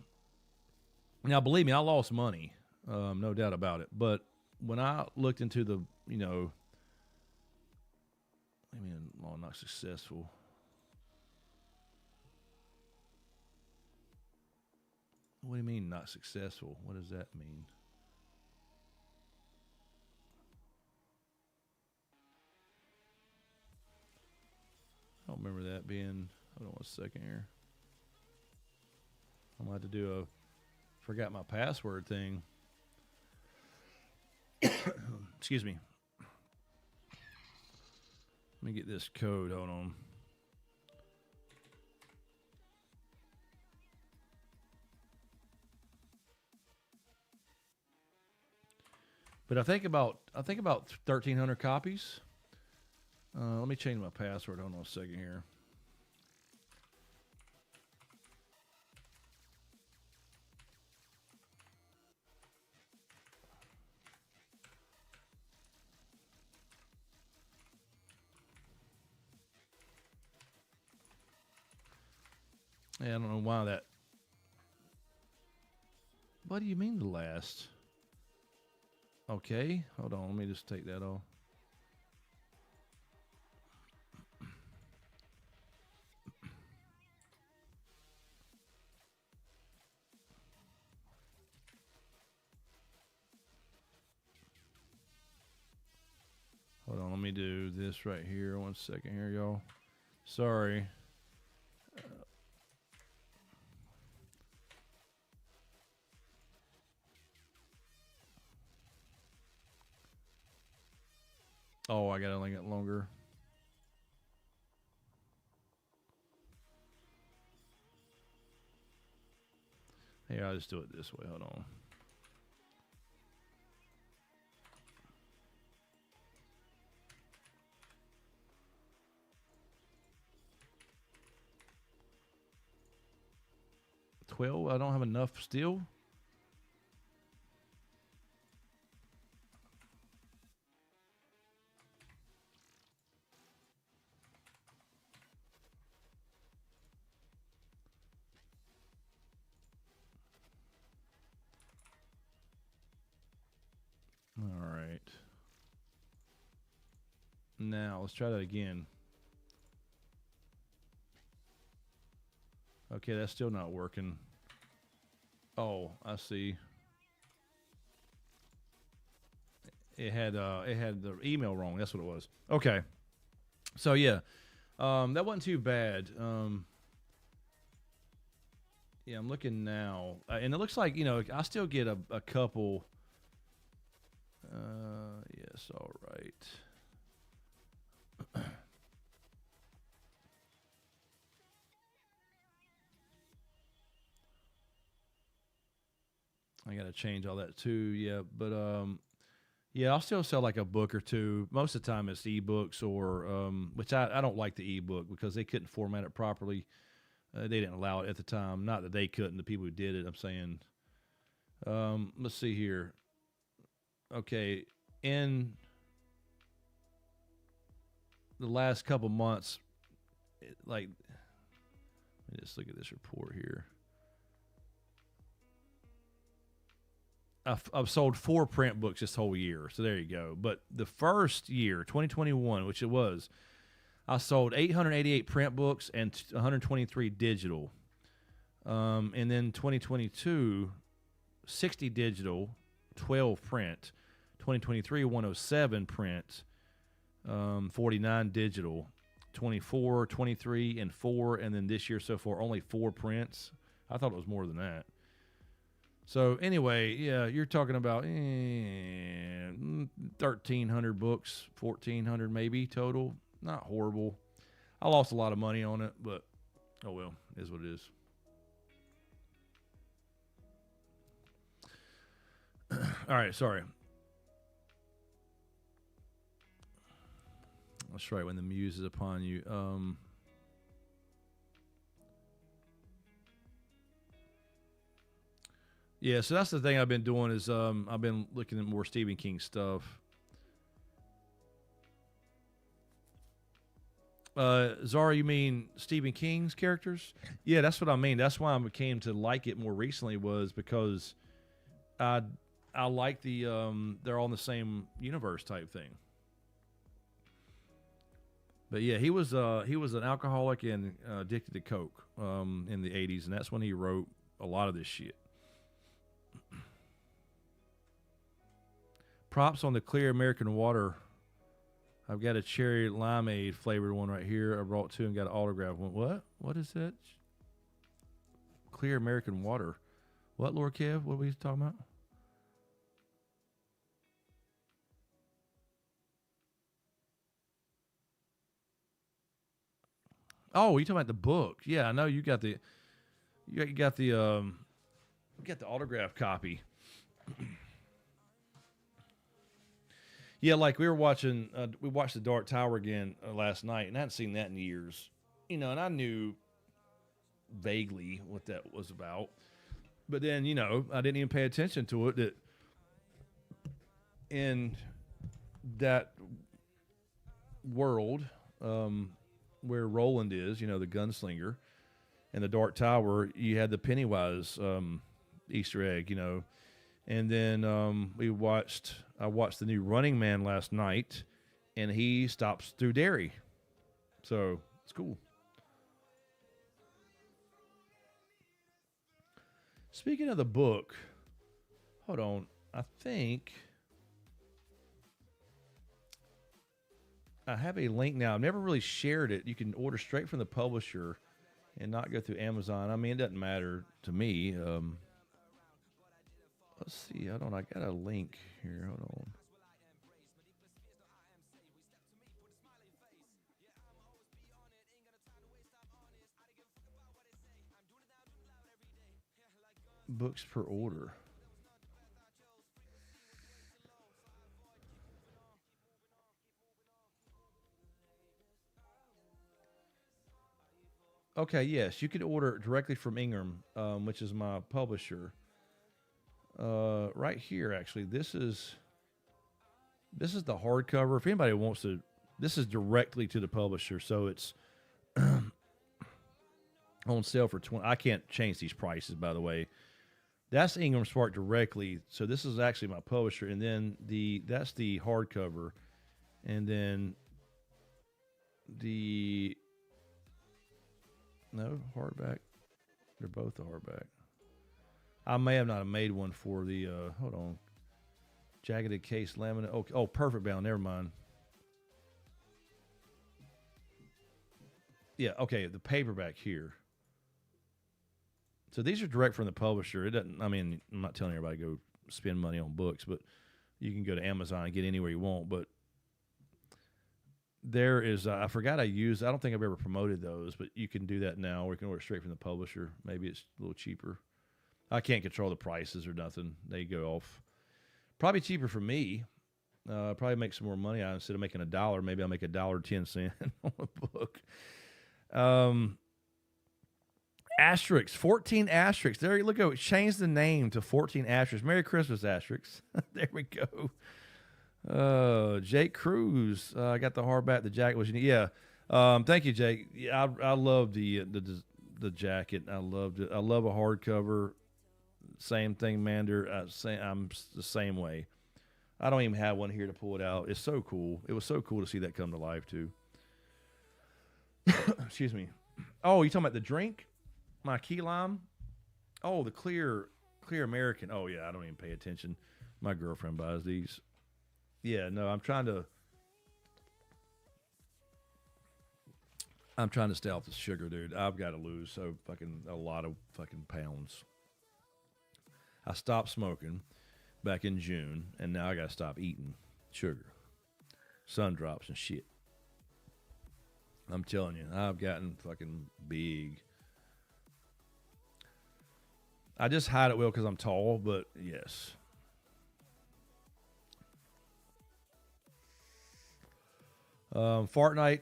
Now, believe me, I lost money, no doubt about it. But when I looked into the, not successful. What do you mean not successful? What does that mean? I don't remember that being. Hold on 1 second here. I'm going to have to do forgot my password thing. Excuse me. Let me get this code. Hold on. But I think about 1,300 copies. Let me change my password. Hold on a second here. Yeah, I don't know why that. What do you mean the last? Okay, hold on. Let me just take that off. Hold on, let me do this right here. 1 second here, y'all. Sorry. Oh, I gotta link it longer. Here, I'll just do it this way. Hold on. I don't have enough still. All right. Now let's try that again. Okay, that's still not working. Oh, I see. It had the email wrong. That's what it was. Okay. So yeah, that wasn't too bad. Yeah, I'm looking now, and it looks like I still get a couple. Yes, all right. I got to change all that too. Yeah, but yeah, I'll still sell like a book or two. Most of the time it's ebooks or which I don't like the ebook because they couldn't format it properly. They didn't allow it at the time. Not that they couldn't, the people who did it, I'm saying. Let's see here. Okay, in the last couple months, let me just look at this report here. I've sold 4 print books this whole year, so there you go. But the first year, 2021, which it was, I sold 888 print books and 123 digital. And then 2022, 60 digital, 12 print. 2023, 107 print, 49 digital, 24, 23, and 4. And then this year so far, only 4 prints. I thought it was more than that. So anyway, yeah, you're talking about 1,300 books, 1,400 maybe total. Not horrible. I lost a lot of money on it, but oh well, it is what it is. All right, sorry. That's right, when the muse is upon you. Yeah, so that's the thing I've been doing is I've been looking at more Stephen King stuff. Zara, you mean Stephen King's characters? Yeah, that's what I mean. That's why I came to like it more recently was because I like the they're all in the same universe type thing. But yeah, he was an alcoholic and addicted to coke in the 80s, and that's when he wrote a lot of this shit. Props on the clear American water. I've got a cherry limeade flavored one right here. I brought 2 and got an autograph one. What? What is that? Clear American water. What, Lord Kev? What are we talking about? Oh, you talking about the book? Yeah, I know you got the autograph copy. Yeah, like we watched The Dark Tower again last night, and I hadn't seen that in years. And I knew vaguely what that was about. But then, I didn't even pay attention to it. That in that world where Roland is, the gunslinger, and the Dark Tower, you had the Pennywise Easter egg, And then I watched the new Running Man last night, and he stops through Derry. So it's cool. Speaking of the book, hold on. I think I have a link now. I've never really shared it. You can order straight from the publisher and not go through Amazon. I mean, it doesn't matter to me. Let's see. Hold on. I got a link here. Hold on. Books per order. Okay, yes, you could order directly from Ingram, which is my publisher. Right here, actually, this is the hardcover. If anybody wants to, this is directly to the publisher, so it's on sale for 20. I can't change these prices, by the way. That's Ingram Spark directly. So this is actually my publisher, and then that's the hardcover, and then hardback. They're both a hardback. I may have not made one for the hold on, jacketed case laminate. Oh, perfect bound. Never mind. Yeah, okay. The paperback here. So these are direct from the publisher. It doesn't. I mean, I'm not telling everybody to go spend money on books, but you can go to Amazon and get anywhere you want. But there is. I forgot I don't think I've ever promoted those, but you can do that now. Or you can order straight from the publisher. Maybe it's a little cheaper. I can't control the prices or nothing. They go off. Probably cheaper for me. Probably make some more money. Instead of making $1, maybe I'll make $1.10 on a book. Asterisks, 14 asterisks. There, look at it. Change the name to 14 asterisks. Merry Christmas, asterisks. There we go. Jake Cruz. I got the hardback. The jacket was unique. Yeah. Thank you, Jake. Yeah, I love the jacket. I loved it. I love a hardcover. Same thing, Mander. I'm the same way. I don't even have one here to pull it out. It's so cool. It was so cool to see that come to life too. Excuse me. Oh, you talking about the drink? My key lime? Oh, the clear American. Oh yeah, I don't even pay attention. My girlfriend buys these. Yeah, no, I'm trying to stay off the sugar, dude. I've got to lose a lot of fucking pounds. I stopped smoking back in June, and now I got to stop eating sugar, sun drops and shit. I'm telling you, I've gotten fucking big. I just hide it well because I'm tall, but yes. Fortnite,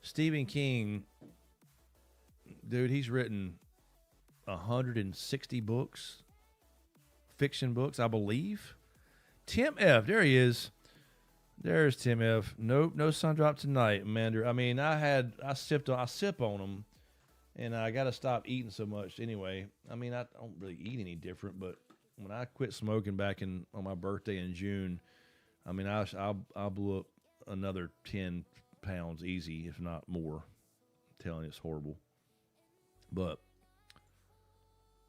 Stephen King, dude, he's written 160 books, fiction books, I believe. Tim F, there he is. There's Tim F. Nope, no sun drop tonight, Mander. I mean, I sip on them, and I got to stop eating so much anyway. I mean, I don't really eat any different, but when I quit smoking back on my birthday in June, I mean, I blew up another 10 pounds easy, if not more. I'm telling you, it's horrible. But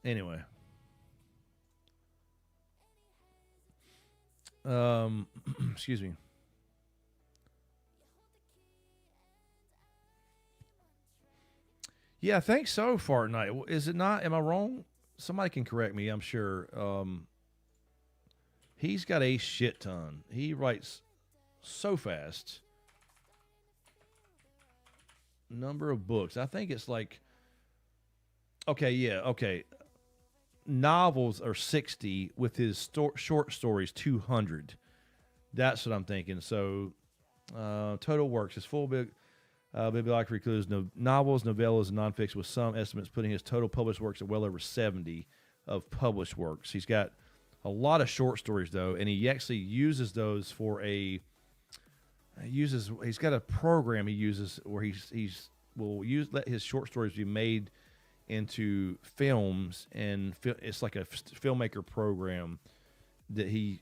anyway. Excuse me. Yeah, I think so, Fortnite. Is it not? Am I wrong? Somebody can correct me, I'm sure. He's got a shit ton. He writes so fast. Number of books. I think it's like, okay. Novels are 60 with his short stories 200. That's what I'm thinking. So, total works. His full bibliography includes novels, novellas, and nonfiction, with some estimates putting his total published works at well over 70 of published works. He's got a lot of short stories, though, and he actually uses those for he's got a program he uses where let his short stories be made into films, and it's like a filmmaker program that he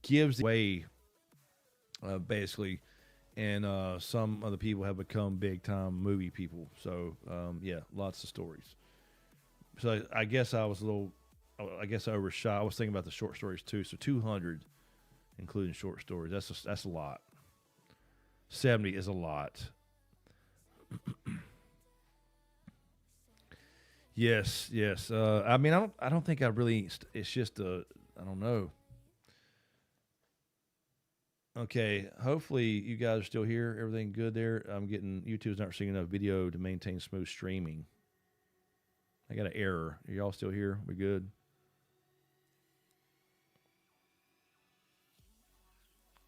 gives away, basically, and some other people have become big time movie people. So yeah, lots of stories. So I guess I overshot. I was thinking about the short stories too. So 200, including short stories. That's a lot. 70 is a lot. Yes. I mean, I don't think I really. It's just I don't know. Okay, hopefully you guys are still here. Everything good there? YouTube's not receiving enough video to maintain smooth streaming. I got an error. Are y'all still here? We good?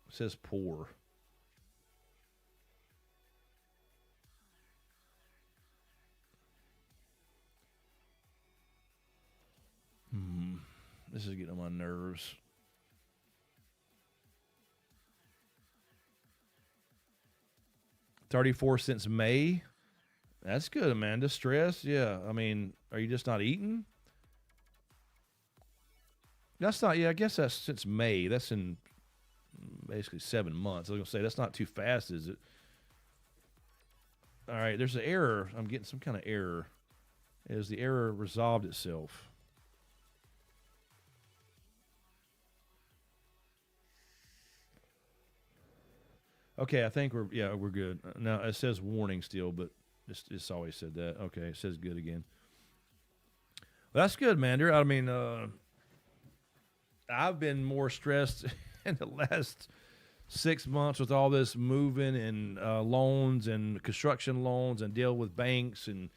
It says poor. This is getting on my nerves. $0.34 since May. That's good, Amanda. Stress? Yeah. I mean, are you just not eating? That's not, yeah, I guess that's since May. That's in basically 7 months. I was going to say, that's not too fast, is it? All right, there's an error. I'm getting some kind of error. Has the error resolved itself? Okay, I think we're good. Now, it says warning still, but it's always said that. Okay, it says good again. Well, that's good, Mander. I mean, I've been more stressed in the last 6 months with all this moving and loans and construction loans and deal with banks and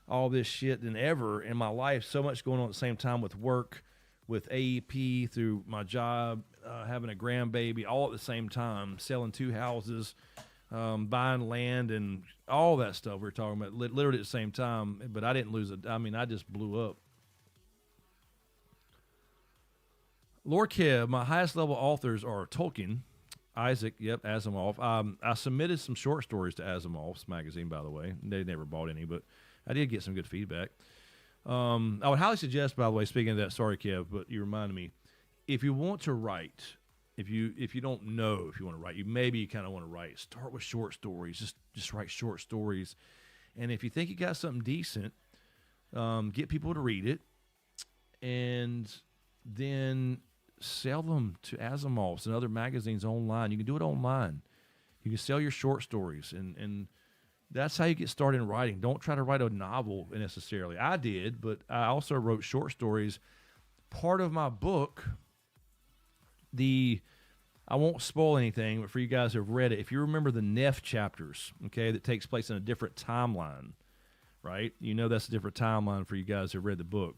all this shit than ever in my life. So much going on at the same time with work, with AEP, through my job, having a grandbaby, all at the same time, selling 2 houses, buying land, and all that stuff we were talking about literally at the same time. But I didn't lose it. I mean, I just blew up. Lord Kev, my highest level authors are Tolkien, Isaac, yep, Asimov. I submitted some short stories to Asimov's magazine, by the way. They never bought any, but I did get some good feedback. I would highly suggest, by the way, speaking of that, sorry, Kev, but you reminded me, if you want to write, if you don't know if you want to write, you kind of want to write, start with short stories. Just write short stories. And if you think you got something decent, get people to read it, and then sell them to Asimov's and other magazines online. You can do it online. You can sell your short stories, and that's how you get started in writing. Don't try to write a novel necessarily. I did, but I also wrote short stories. Part of my book, I won't spoil anything, but for you guys who have read it, if you remember the Neff chapters, okay, that takes place in a different timeline, right? You know that's a different timeline for you guys who have read the book.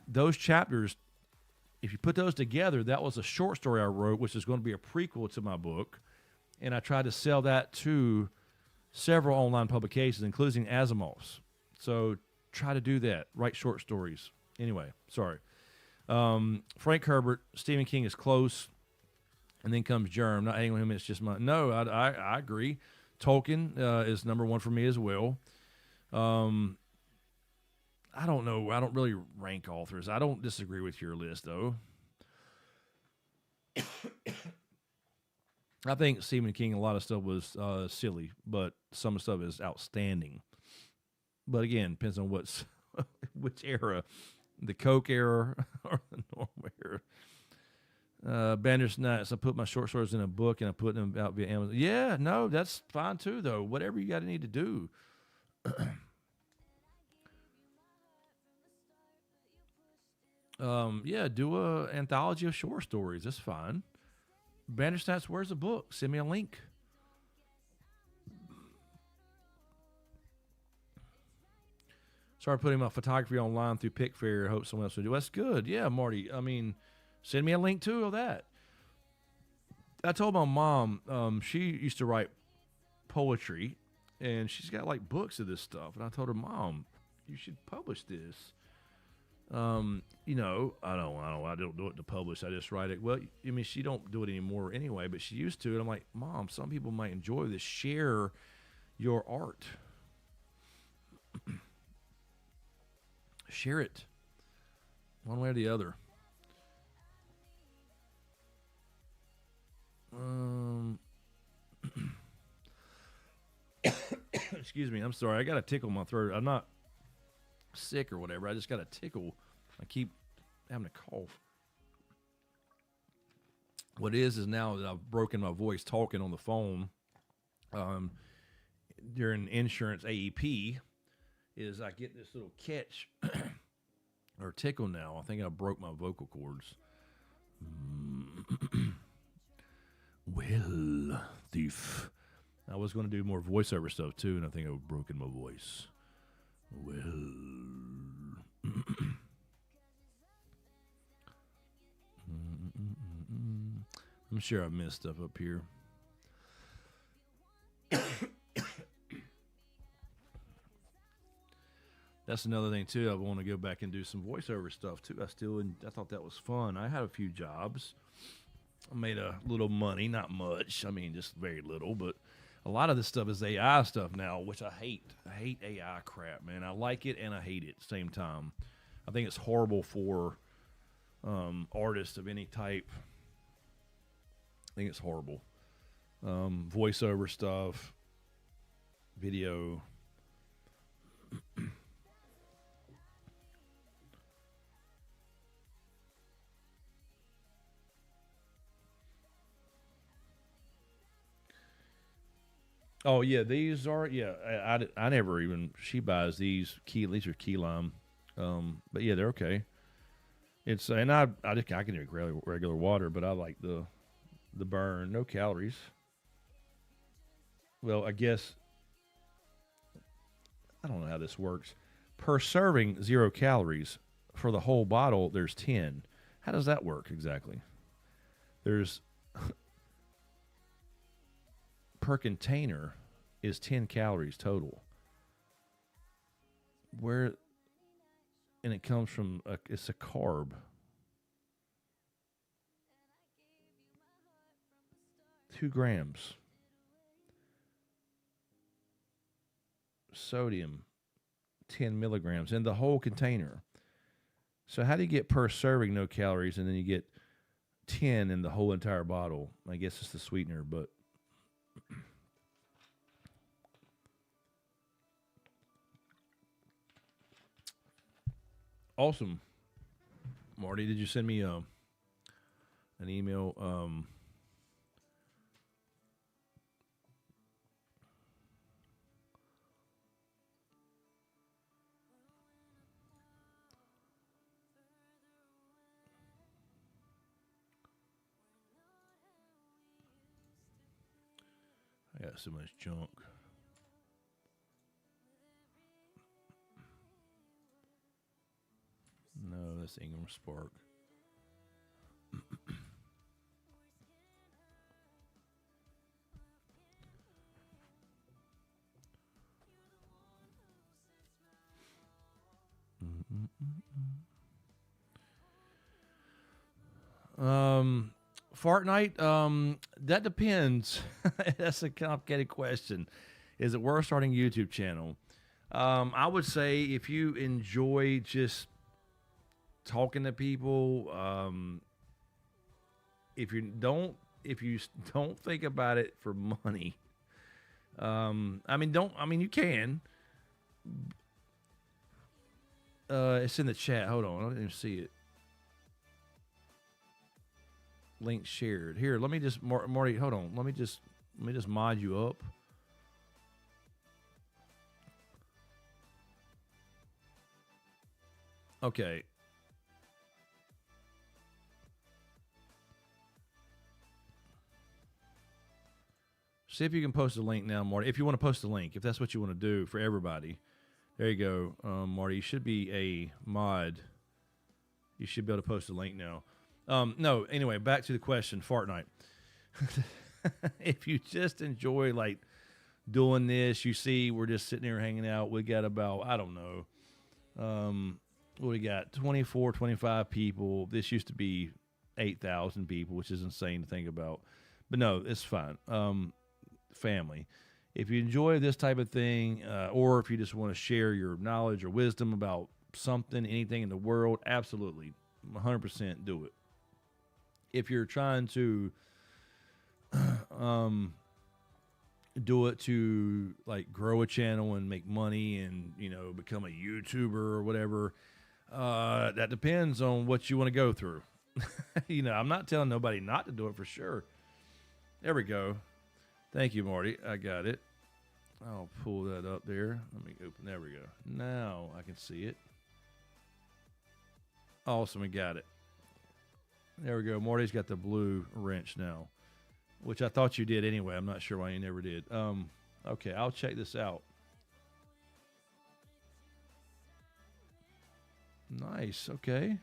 Those chapters, if you put those together, that was a short story I wrote, which is going to be a prequel to my book, and I tried to sell that to several online publications, including Asimov's. So try to do that. Write short stories. Anyway, sorry. Frank Herbert, Stephen King is close, and then comes Germ. Not hating on him, it's just no, I agree. Tolkien is number one for me as well. I don't know. I don't really rank authors. I don't disagree with your list, though. I think Stephen King, a lot of stuff was silly, but some stuff is outstanding. But again, depends on which era. The Coke era or the normal era. Bandersnatch, I put my short stories in a book and I put them out via Amazon. Yeah, no, that's fine too, though. Whatever you got to need to do. Yeah, do a anthology of short stories. That's fine. Bandersnatch, where's the book? Send me a link. Started putting my photography online through Pickfair. Hope someone else will do. That's good. Yeah, Marty. I mean, send me a link too of that. I told my mom, she used to write poetry, and she's got like books of this stuff. And I told her, Mom, you should publish this. You know, I don't do it to publish. I just write it. Well, I mean, she don't do it anymore anyway, but she used to. And I'm like, Mom, some people might enjoy this. Share your art. Share it one way or the other. Excuse me. I'm sorry. I got a tickle in my throat. I'm not sick or whatever. I just got a tickle. I keep having a cough. What it is now that I've broken my voice talking on the phone during insurance AEP is I get this little catch or tickle now. I think I broke my vocal cords. Well, thief. I was going to do more voiceover stuff too, and I think I've broken my voice. Well, I'm sure I've missed stuff up here. That's another thing too. I want to go back and do some voiceover stuff too. I thought that was fun. I had a few jobs. I made a little money, not much. I mean, just very little, but a lot of this stuff is AI stuff now, which I hate. I hate AI crap, man. I like it and I hate it at the same time. I think it's horrible for artists of any type. I think it's horrible. Voiceover stuff, video. Oh yeah, these are I never even she buys these these are key lime, but yeah they're okay. It's and I can drink regular water, but I like the burn, no calories. Well, I guess I don't know how this works. Per serving, 0 calories. For the whole bottle, there's 10. How does that work exactly? There's per container is 10 calories total. And it comes from it's a carb. Two grams. Sodium, 10 milligrams in the whole container. So how do you get per serving no calories and then you get 10 in the whole entire bottle? I guess it's the sweetener, but awesome. Marty, did you send me an email? I got so much junk. No, that's Ingram Spark. Fortnite, that depends. That's a complicated question. Is it worth starting a YouTube channel? I would say if you enjoy just talking to people, if you don't think about it for money, you can. It's in the chat. Hold on, I didn't even see it. Link shared. Here, let me just Marty. Hold on. Let me just mod you up. Okay. See if you can post a link now, Marty. If you want to post a link, if that's what you want to do for everybody. There you go, Marty. You should be a mod. You should be able to post a link now. No, anyway, back to the question, Fortnite. if you just enjoy like doing this, you see, we're just sitting here hanging out. We got about, I don't know, we got 24, 25 people. This used to be 8,000 people, which is insane to think about. But no, it's fine. Family. If you enjoy this type of thing, or if you just want to share your knowledge or wisdom about something, anything in the world, absolutely, 100% do it. If you're trying to do it to like grow a channel and make money and, you know, become a YouTuber or whatever, that depends on what you want to go through. You know, I'm not telling nobody not to do it for sure. There we go. Thank you, Marty. I got it. I'll pull that up there. Let me open. There we go. Now I can see it. Awesome. We got it. There we go. Marty's got the blue wrench now, which I thought you did anyway. I'm not sure why you never did. Okay, I'll check this out. Nice. Okay.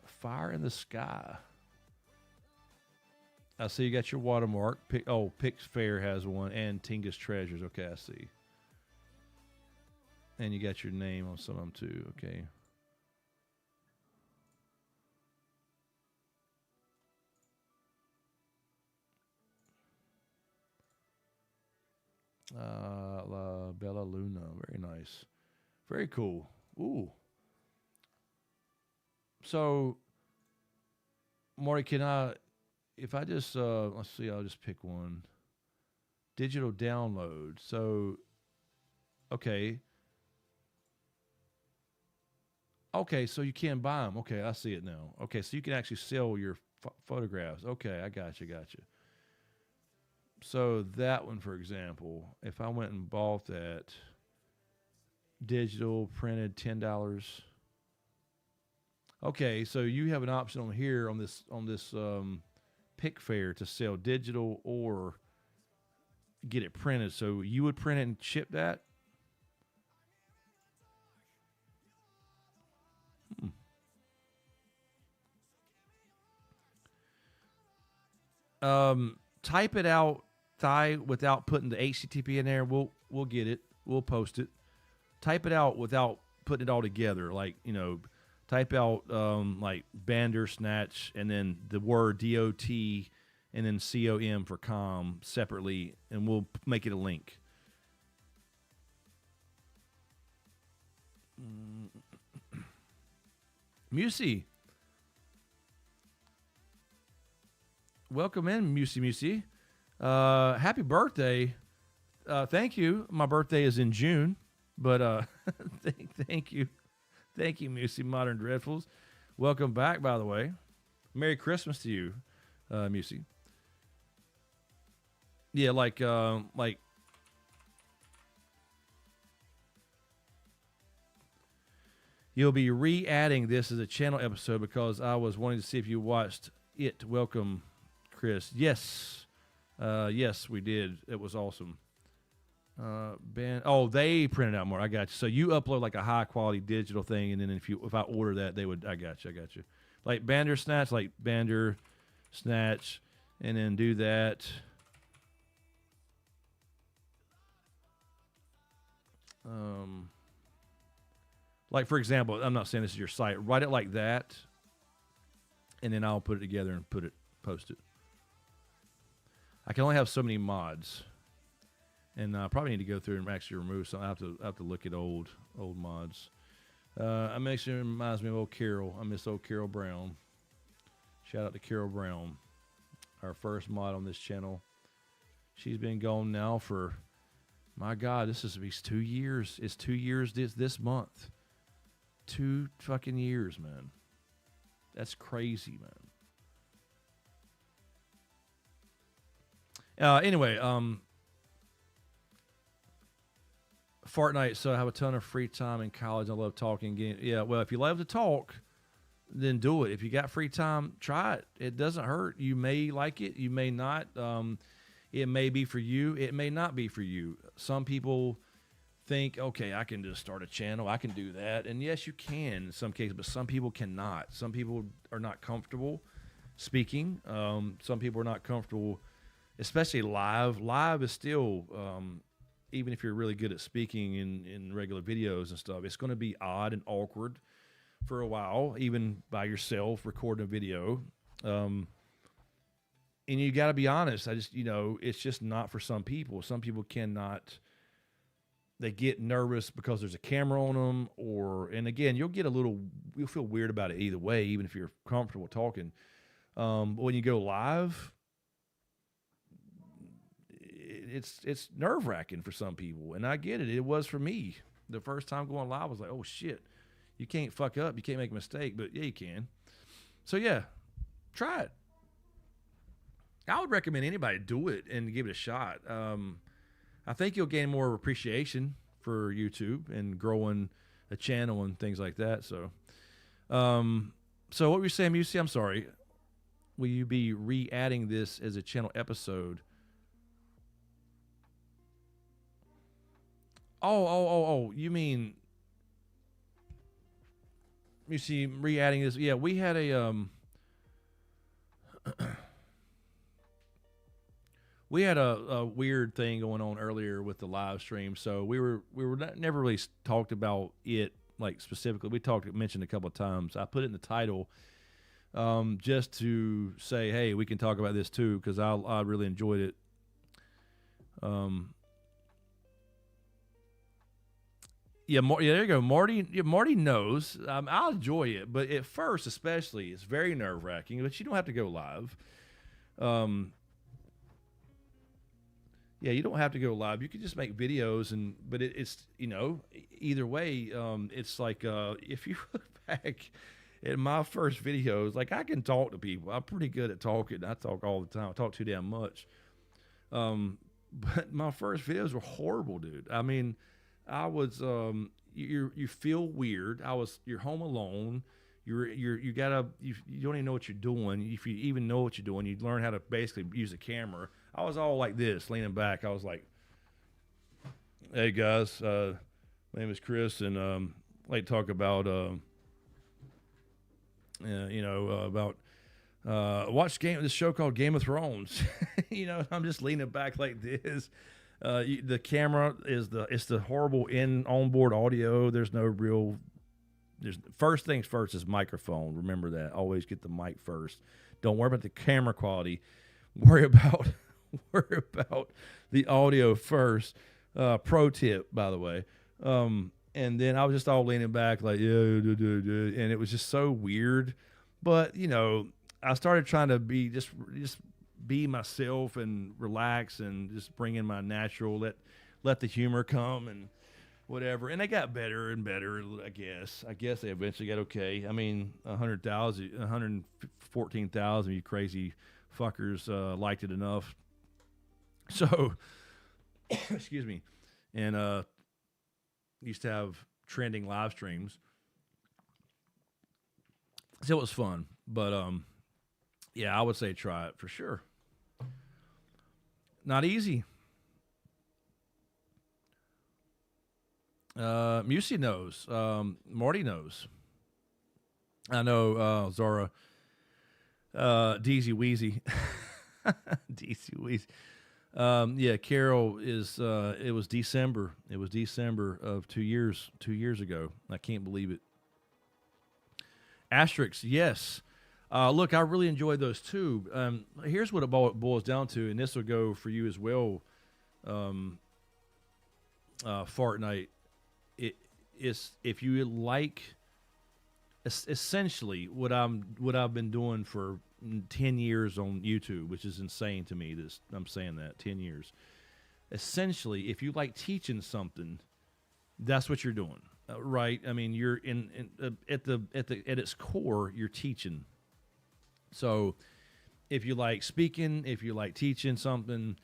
Fire in the Sky. I see you got your watermark. Pix Fair has one, and Tingus Treasures. Okay, I see. And you got your name on some of them too. Okay. La Bella Luna. Very nice. Very cool. Ooh. So, Marty, can I, if I just, let's see, I'll just pick one. Digital download. So, okay. Okay, so you can buy them. Okay, I see it now. Okay, so you can actually sell your photographs. Okay, I got you. So that one, for example, if I went and bought that digital printed $10. Okay, so you have an option on here on this Pick Fair to sell digital or get it printed. So you would print it and ship that? Type it out, Thigh, without putting the HTTP in there. We'll get it. We'll post it. Type it out without putting it all together. Like, you know, type out like Bandersnatch and then the word DOT and then COM for com separately, and we'll make it a link. Musey. Welcome in, Musey. Happy birthday. Thank you. My birthday is in June, but thank you. Thank you, Musey, Modern Dreadfuls. Welcome back, by the way. Merry Christmas to you, Musey. Yeah, like you'll be re-adding this as a channel episode because I was wanting to see if you watched it. Welcome, Chris. Yes. Yes, we did. It was awesome. They printed out more. I got you. So you upload like a high quality digital thing, and then if I order that, they would. I got you. Like Bandersnatch, and then do that. Like for example, I'm not saying this is your site. Write it like that, and then I'll put it together and post it. I can only have so many mods. And I probably need to go through and actually remove some. I have to look at old mods. I'm actually reminds me of old Carol. I miss old Carol Brown. Shout out to Carol Brown, our first mod on this channel. She's been gone now for, my God, this is at least 2 years. It's 2 years this month. 2 fucking years, man. That's crazy, man. Anyway, Fortnite, so I have a ton of free time in college. I love talking. Yeah, well, if you love to talk, then do it. If you got free time, try it. It doesn't hurt. You may like it. You may not. It may be for you. It may not be for you. Some people think, okay, I can just start a channel. I can do that. And yes, you can in some cases, but some people cannot. Some people are not comfortable. speaking. Some people are not comfortable, especially live. Live is still, even if you're really good at speaking in regular videos and stuff, it's going to be odd and awkward for a while, even by yourself recording a video. And you got to be honest. It's just not for some people. Some people cannot. They get nervous because there's a camera on them, and again, you'll feel weird about it either way, even if you're comfortable talking. But when you go live, it's nerve-wracking for some people, and I get it. It was for me. The first time going live, I was like, oh shit, you can't fuck up, you can't make a mistake, but yeah, you can. So yeah, try it. I would recommend anybody do it and give it a shot. I think you'll gain more appreciation for YouTube and growing a channel and things like that. So, so what were you saying, Musi? I'm sorry. Will you be re-adding this as a channel episode? Oh, you mean Musi re-adding this? Yeah, we had a we had a weird thing going on earlier with the live stream, so we were never really talked about it like specifically. We mentioned a couple of times. I put it in the title just to say, hey, we can talk about this too, because I really enjoyed it. Yeah, there you go, Marty. Marty knows. I'll enjoy it, but at first, especially, it's very nerve-wracking. But you don't have to go live. Yeah, you don't have to go live. You can just make videos, but it's either way, it's like if you look back at my first videos, like I can talk to people. I'm pretty good at talking. I talk all the time. I talk too damn much. But my first videos were horrible, dude. I mean, I was you feel weird. You're home alone. You don't even know what you're doing. If you even know what you're doing, you learn how to basically use a camera. I was all like this, leaning back. I was like, "Hey guys, my name is Chris, and I like to talk about watch this show called Game of Thrones." I'm just leaning back like this. The camera it's the horrible onboard audio. There's no real. First things first is microphone. Remember that. Always get the mic first. Don't worry about the camera quality. Worry about the audio first. Pro tip, by the way. And then I was just all leaning back like, yeah, and it was just so weird. But I started trying to be just be myself and relax and just bring in my natural. Let the humor come and whatever, and they got better and better. I guess they eventually got okay. I mean, 114,000 you crazy fuckers liked it enough. So, excuse me, and used to have trending live streams, so it was fun. But yeah, I would say try it for sure. Not easy. Musi knows. Marty knows. I know Zora. Deezy Weezy. Deezy Weezy. Yeah, Carol is it was December. It was December of 2 years ago. I can't believe it. Asterix, yes. Look, I really enjoyed those too. Here's what it boils down to, and this will go for you as well, Fart Night. It is, if you like, essentially what I've been doing for 10 years on YouTube, which is insane to me. I'm saying that 10 years. Essentially, if you like teaching something, that's what you're doing, right? I mean, you're at its core, you're teaching. So, if you like speaking, if you like teaching something,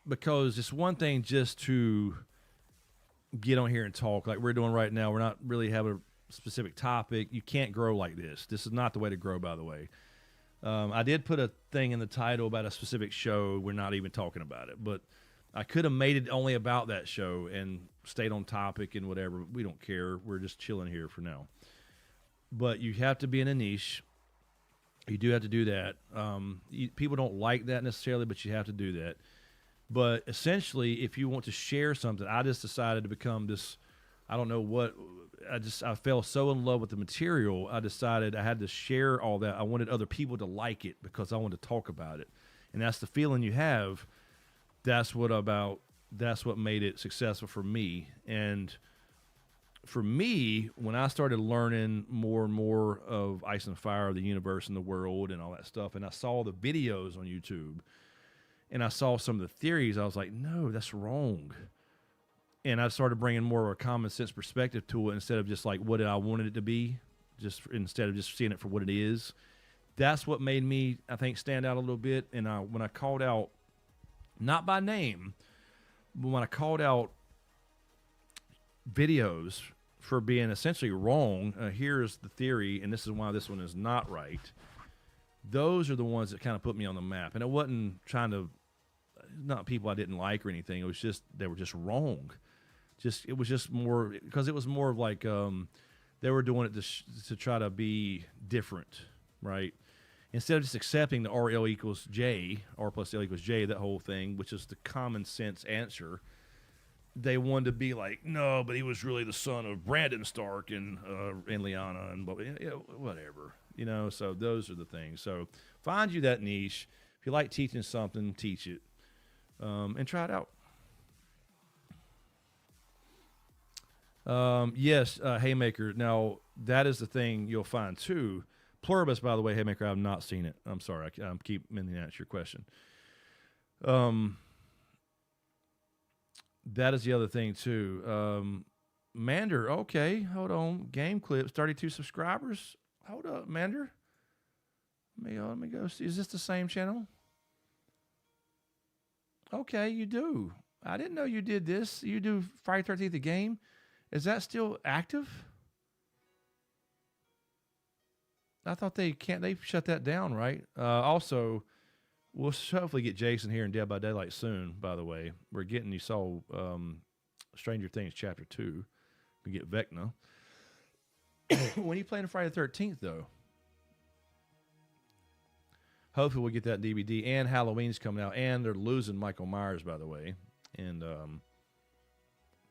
because it's one thing just to get on here and talk like we're doing right now. We're not really having a specific topic. You can't grow like this. This is not the way to grow, by the way. I did put a thing in the title about a specific show. We're not even talking about it, but I could have made it only about that show and stayed on topic and whatever. We don't care. We're just chilling here for now. But you have to be in a niche. You do have to do that. People don't like that necessarily, but you have to do that. But essentially, if you want to share something, I just decided to become this. I don't know what. I fell so in love with the material. I decided I had to share all that. I wanted other people to like it because I wanted to talk about it, and that's the feeling you have. That's what made it successful for me. And for me, when I started learning more and more of Ice and Fire, the universe and the world and all that stuff, and I saw the videos on YouTube and I saw some of the theories, I was like, no, that's wrong. And I started bringing more of a common sense perspective to it instead of just like what I wanted it to be, just instead of just seeing it for what it is. That's what made me, I think, stand out a little bit. And when I called out, not by name, but when I called out videos for being essentially wrong, here's the theory, and this is why this one is not right. Those are the ones that kind of put me on the map. And it wasn't not people I didn't like or anything. It was just, they were just wrong. It was just more, because it was more of like, they were doing it to try to be different, right? Instead of just accepting the R plus L equals J, that whole thing, which is the common sense answer, they wanted to be like, no, but he was really the son of Brandon Stark and Lyanna and whatever, So those are the things. So find you that niche. If you like teaching something, teach it, and try it out. Yes, Haymaker. Now that is the thing you'll find too. Pluribus, by the way, Haymaker, I have not seen it. I'm sorry. I keep meaning to answer your question. That is the other thing too. Mander, okay, hold on. Game Clips, 32 subscribers. Hold up, Mander. Let me go see. Is this the same channel? Okay, you do. I didn't know you did this. You do Friday 13th the game. Is that still active? I thought they shut that down, right? Also, we'll hopefully get Jason here in Dead by Daylight soon, by the way. You saw Stranger Things Chapter 2. We get Vecna. When are you playing Friday the 13th, though? Hopefully we'll get that DVD. And Halloween's coming out. And they're losing Michael Myers, by the way, in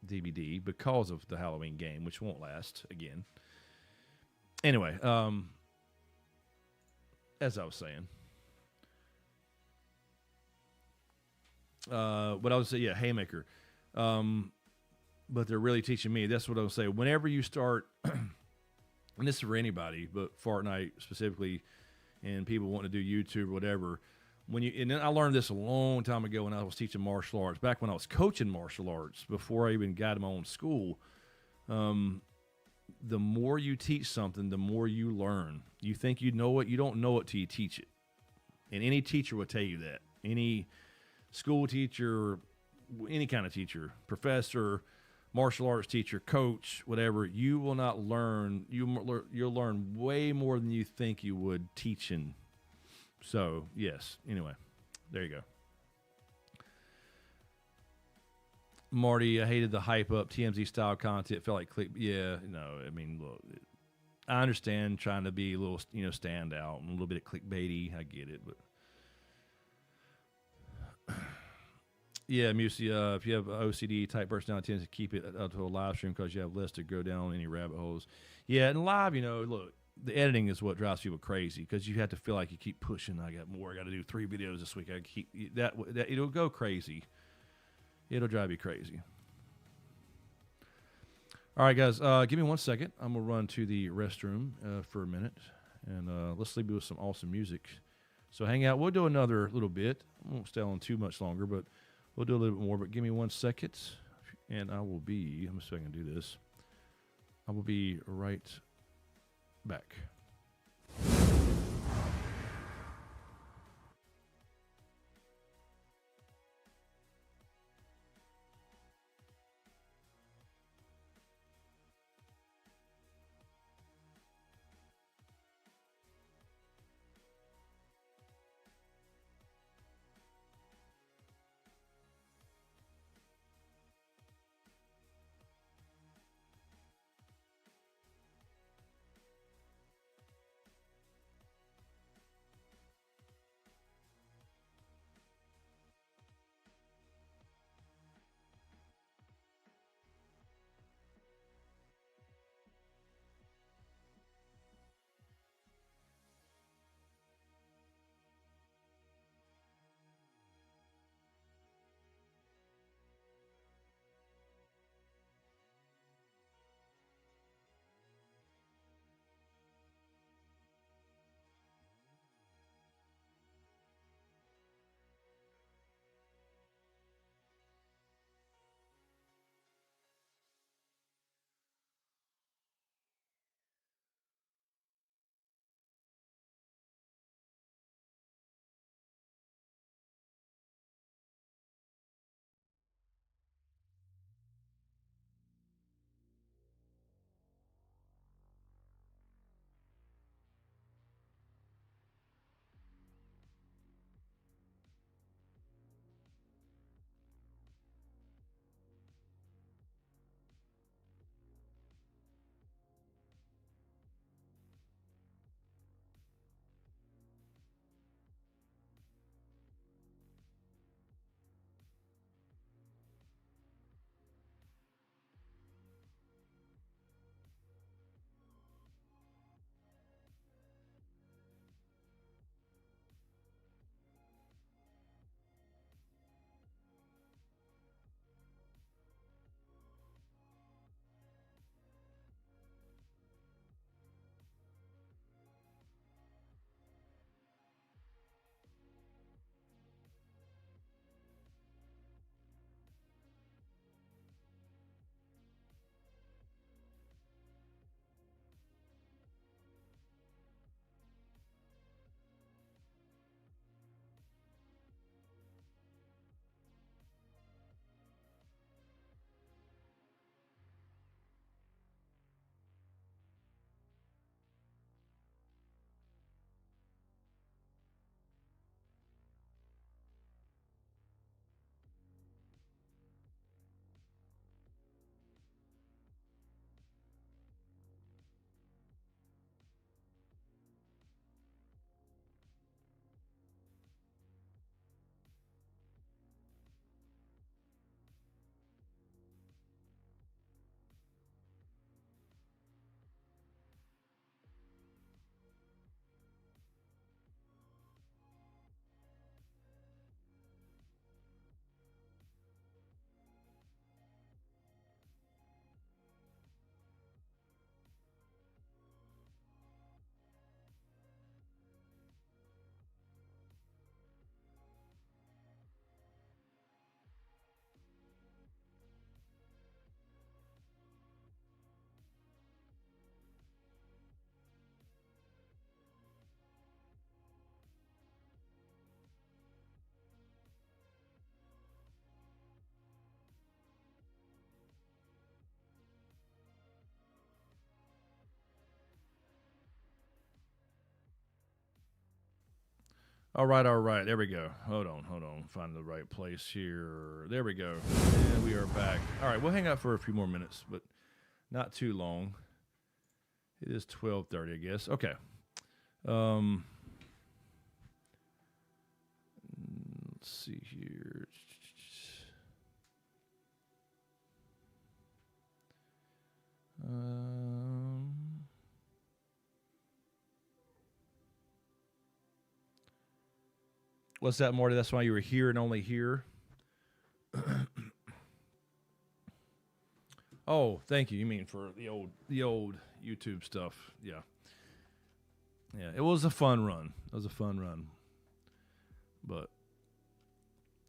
DVD because of the Halloween game, which won't last again. Anyway, as I was saying. What I would say, yeah, Haymaker. But they're really teaching me. That's what I would say. Whenever you start, and this is for anybody, but Fortnite specifically, and people wanting to do YouTube or whatever, and then I learned this a long time ago when I was teaching martial arts, back when I was coaching martial arts, before I even got in my own school. The more you teach something, the more you learn. You think you know it, you don't know it till you teach it. And any teacher will tell you that. Any school teacher, any kind of teacher, professor, martial arts teacher, coach, whatever, you will not learn. You'll learn way more than you think you would teaching. So, yes. Anyway, there you go. Marty, I hated the hype up TMZ style content. Felt like click. Yeah, no, I mean, look, I understand trying to be a little, stand out and a little bit of clickbaity. I get it, but yeah, Musi, if you have OCD type personality, tends to keep it to a live stream because you have less to go down any rabbit holes. Yeah, and live, look, the editing is what drives people crazy because you have to feel like you keep pushing. I got more. I got to do 3 videos this week. I keep that it'll go crazy. It'll drive you crazy. All right, guys, give me 1 second. I'm going to run to the restroom for a minute, and let's leave you with some awesome music. So hang out. We'll do another little bit. I won't stay on too much longer, but we'll do a little bit more. But give me 1 second, and I will be, let me see if I can do this. I will be right back. All right. There we go. Hold on. Find the right place here. There we go. And we are back. All right, we'll hang out for a few more minutes, but not too long. It is 12:30, I guess. Okay. Let's see here. What's that, Marty? That's why you were here and only here. Oh, thank you. You mean for the old YouTube stuff? Yeah. It was a fun run. But,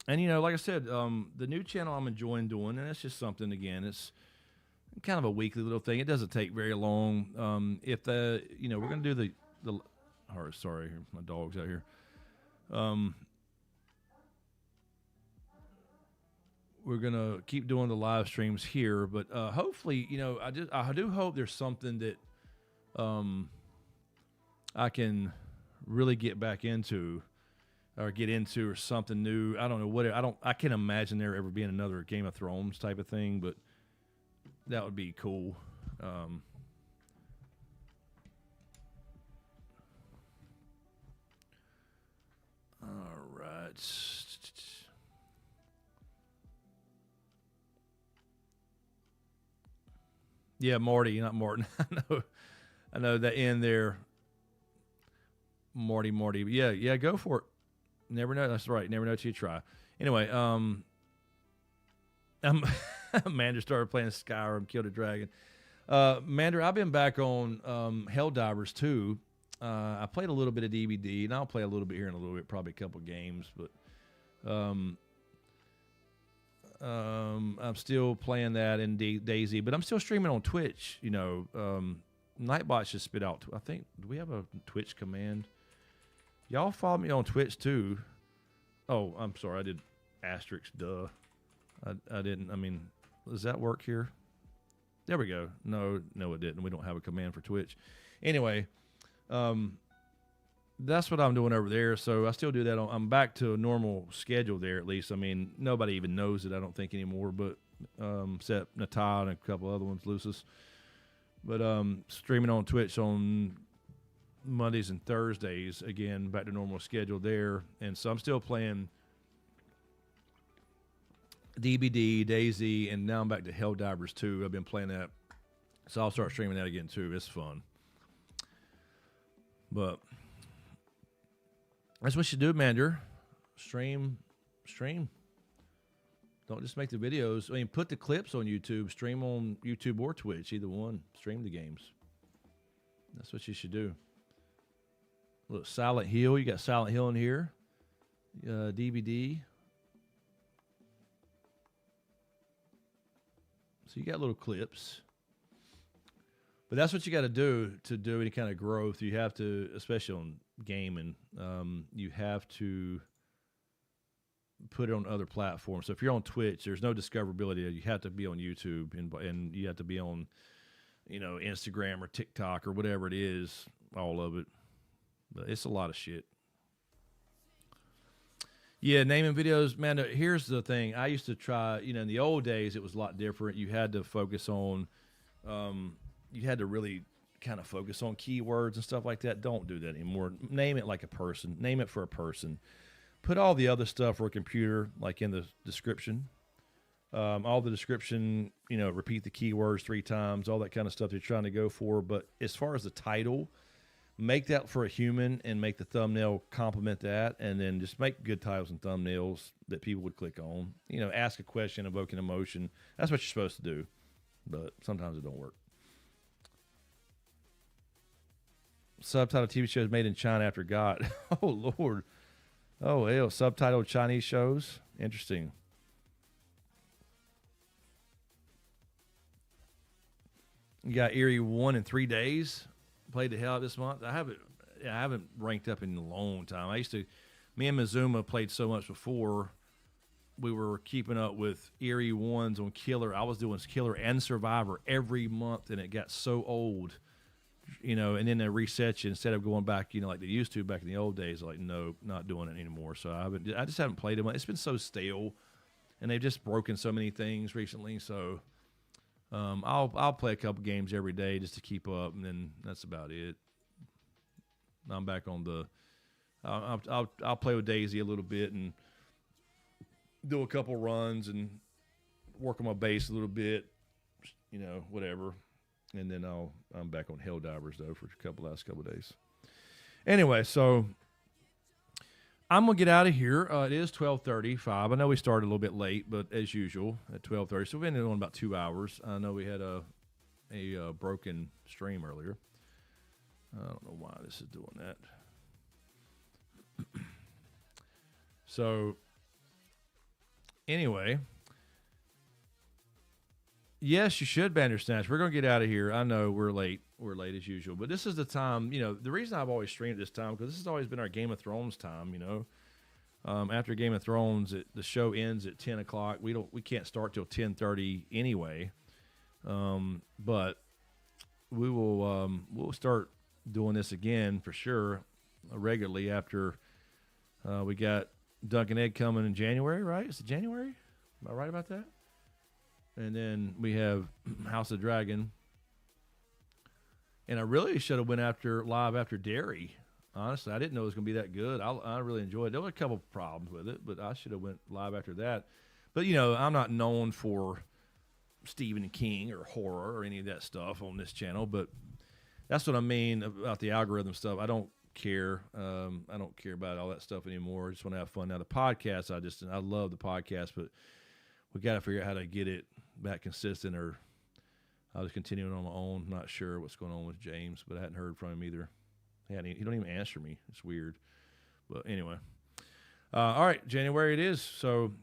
and like I said, the new channel I'm enjoying doing, and it's just something, again, it's kind of a weekly little thing. It doesn't take very long. If we're going to do sorry, my dog's out here. We're going to keep doing the live streams here, but hopefully, I do hope there's something that I can really get back into or something new. I don't know I can't imagine there ever being another Game of Thrones type of thing, but that would be cool. All right. Yeah, Marty, not Martin. I know that end there. Marty. Yeah, go for it. Never know. That's right. Never know till you try. Anyway, Mander started playing Skyrim, killed a dragon. Mander, I've been back on Helldivers 2. I played a little bit of DBD, and I'll play a little bit here in a little bit, probably a couple games, but I'm still playing that in DayZ, but I'm still streaming on Twitch. Nightbot should spit out. I think, do we have a Twitch command? Y'all follow me on Twitch too. Oh, I'm sorry. I did asterisk. Duh. I didn't. I mean, does that work here? There we go. No, it didn't. We don't have a command for Twitch. Anyway, that's what I'm doing over there. So I still do that. I'm back to a normal schedule there, at least. I mean, nobody even knows it, I don't think, anymore, but except Natal and a couple other ones, Lucis. But streaming on Twitch on Mondays and Thursdays, again, back to normal schedule there. And so I'm still playing DBD, DayZ, and now I'm back to Helldivers 2. I've been playing that. So I'll start streaming that again, too. It's fun. But that's what you do, Mander. Stream. Don't just make the videos. I mean, put the clips on YouTube. Stream on YouTube or Twitch, either one. Stream the games. That's what you should do. Look, Silent Hill. You got Silent Hill in here. DVD. So you got little clips. But that's what you got to do any kind of growth. You have to, especially on gaming, you have to put it on other platforms. So if you're on Twitch, there's no discoverability. You have to be on YouTube and you have to be on, Instagram or TikTok or whatever it is, all of it. But it's a lot of shit. Yeah, naming videos, man, here's the thing. I used to try, in the old days, it was a lot different. You had to focus on, you had to really kind of focus on keywords and stuff like that. Don't do that anymore. Name it like a person. Name it for a person. Put all the other stuff for a computer, like in the description. All the description, repeat the keywords 3 times, all that kind of stuff you're trying to go for. But as far as the title, make that for a human and make the thumbnail complement that, and then just make good titles and thumbnails that people would click on. Ask a question, evoke an emotion. That's what you're supposed to do, but sometimes it don't work. Subtitled TV shows made in China after God. Oh, Lord. Oh, hell. Subtitled Chinese shows? Interesting. You got Eerie 1 in 3 days. Played the hell out this month. I haven't ranked up in a long time. Me and Mizuma played so much before. We were keeping up with Eerie 1s on Killer. I was doing Killer and Survivor every month, and it got so old and then they reset you instead of going back, like they used to back in the old days. Like, no, not doing it anymore. So I just haven't played them. It's been so stale, and they've just broken so many things recently. So I'll play a couple games every day just to keep up, and then that's about it. I'm back on the. I'll play with Daisy a little bit and do a couple runs and work on my base a little bit, whatever. And then I'm back on Helldivers though for last couple of days. Anyway, so I'm gonna get out of here. It is 12:35. I know we started a little bit late, but as usual at 12:30. So we ended on about 2 hours. I know we had a broken stream earlier. I don't know why this is doing that. So anyway. Yes, you should, Bandersnatch. We're going to get out of here. I know we're late. We're late as usual. But this is the time, the reason I've always streamed this time, because this has always been our Game of Thrones time, After Game of Thrones, the show ends at 10 o'clock. We can't start till 10:30 anyway. But we will we'll start doing this again for sure regularly after we got Dunk and Egg coming in January, right? Is it January? Am I right about that? And then we have House of Dragon. And I really should have went live after Derry. Honestly, I didn't know it was going to be that good. I really enjoyed it. There were a couple problems with it, but I should have went live after that. But, I'm not known for Stephen King or horror or any of that stuff on this channel. But that's what I mean about the algorithm stuff. I don't care. I don't care about all that stuff anymore. I just want to have fun. Now, the podcast, I love the podcast, but we got to figure out how to get it back consistent, or I was continuing on my own. Not sure what's going on with James, but I hadn't heard from him either. He don't even answer me. It's weird. But anyway. All right, January it is. So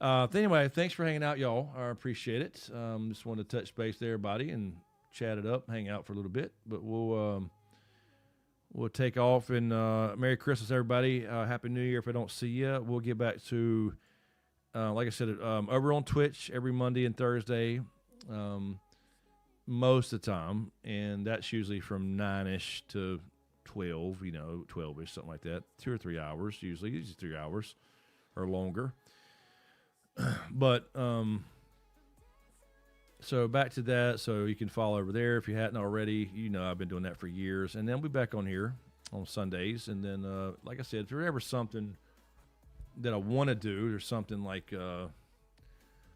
anyway, thanks for hanging out, y'all. I appreciate it. Just wanted to touch base with everybody and chat it up, hang out for a little bit. But we'll take off, and Merry Christmas, everybody. Happy New Year if I don't see you. We'll get back to... like I said, over on Twitch every Monday and Thursday, most of the time, and that's usually from 9-ish to 12, 12-ish, something like that. 2 or 3 hours, usually 3 hours or longer. But, so back to that, so you can follow over there if you hadn't already. I've been doing that for years, and then we'll be back on here on Sundays, and then, like I said, if there's ever something that I want to do, or something like,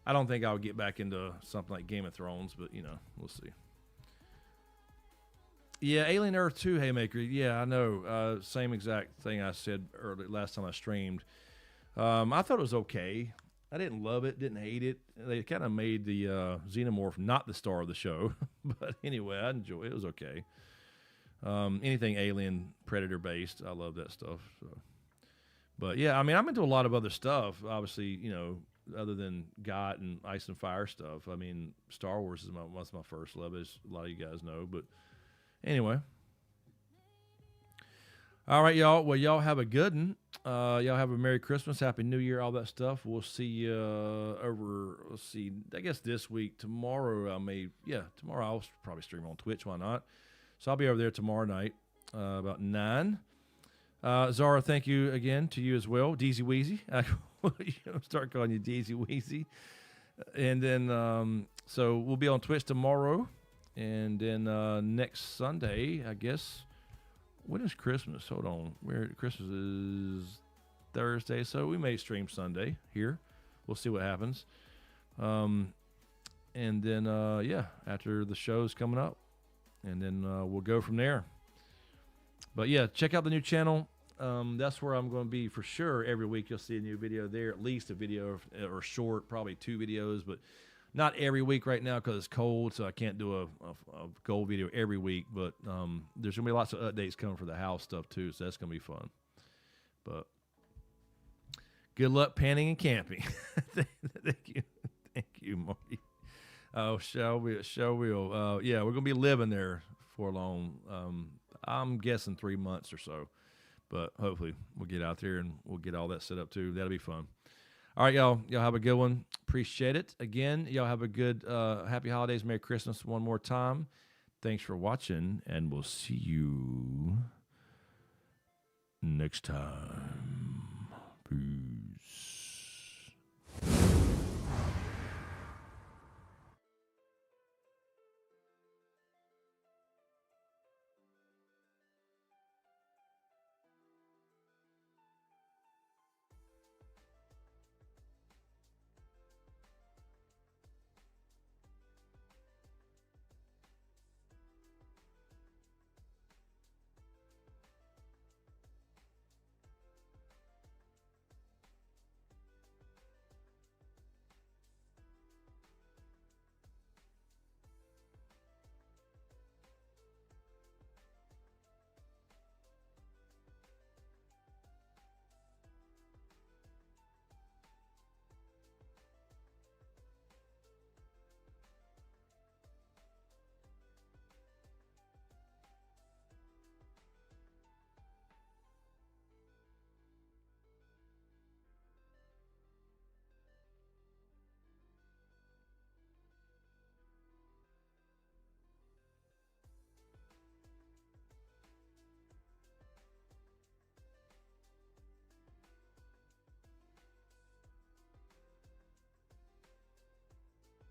I don't think I'll get back into something like Game of Thrones, but we'll see. Yeah, Alien Earth 2 Haymaker. Yeah, I know. Same exact thing I said last time I streamed. I thought it was okay. I didn't love it, didn't hate it. They kind of made the Xenomorph not the star of the show, but anyway, I enjoyed it. It was okay. Anything Alien Predator based, I love that stuff. So. But yeah, I'm into a lot of other stuff. Obviously, other than GOT and Ice and Fire stuff. Star Wars is my first love, as a lot of you guys know. But anyway, all right, y'all. Well, y'all have a good one. Y'all have a Merry Christmas, Happy New Year, all that stuff. We'll see you over. Let's see. I guess this week, tomorrow tomorrow I'll probably stream on Twitch. Why not? So I'll be over there tomorrow night about 9. Zara, thank you again to you as well. Deezy Weezy. Start calling you Deezy Weezy. And then, so we'll be on Twitch tomorrow. And then next Sunday, I guess. When is Christmas? Hold on. Christmas is Thursday, so we may stream Sunday here. We'll see what happens. And then, after the show's coming up. And then we'll go from there. But yeah, check out the new channel. That's where I'm going to be for sure. Every week you'll see a new video there, at least a video or short, probably 2 videos, but not every week right now because it's cold, so I can't do a gold video every week. But there's going to be lots of updates coming for the house stuff too, so that's going to be fun. But good luck panning and camping. Thank you, Marty. Oh, shall we? Yeah, we're going to be living there for long. I'm guessing 3 months or so. But hopefully we'll get out there and we'll get all that set up too. That'll be fun. All right, y'all. Y'all have a good one. Appreciate it. Again, y'all have a good happy holidays. Merry Christmas one more time. Thanks for watching, and we'll see you next time. Peace.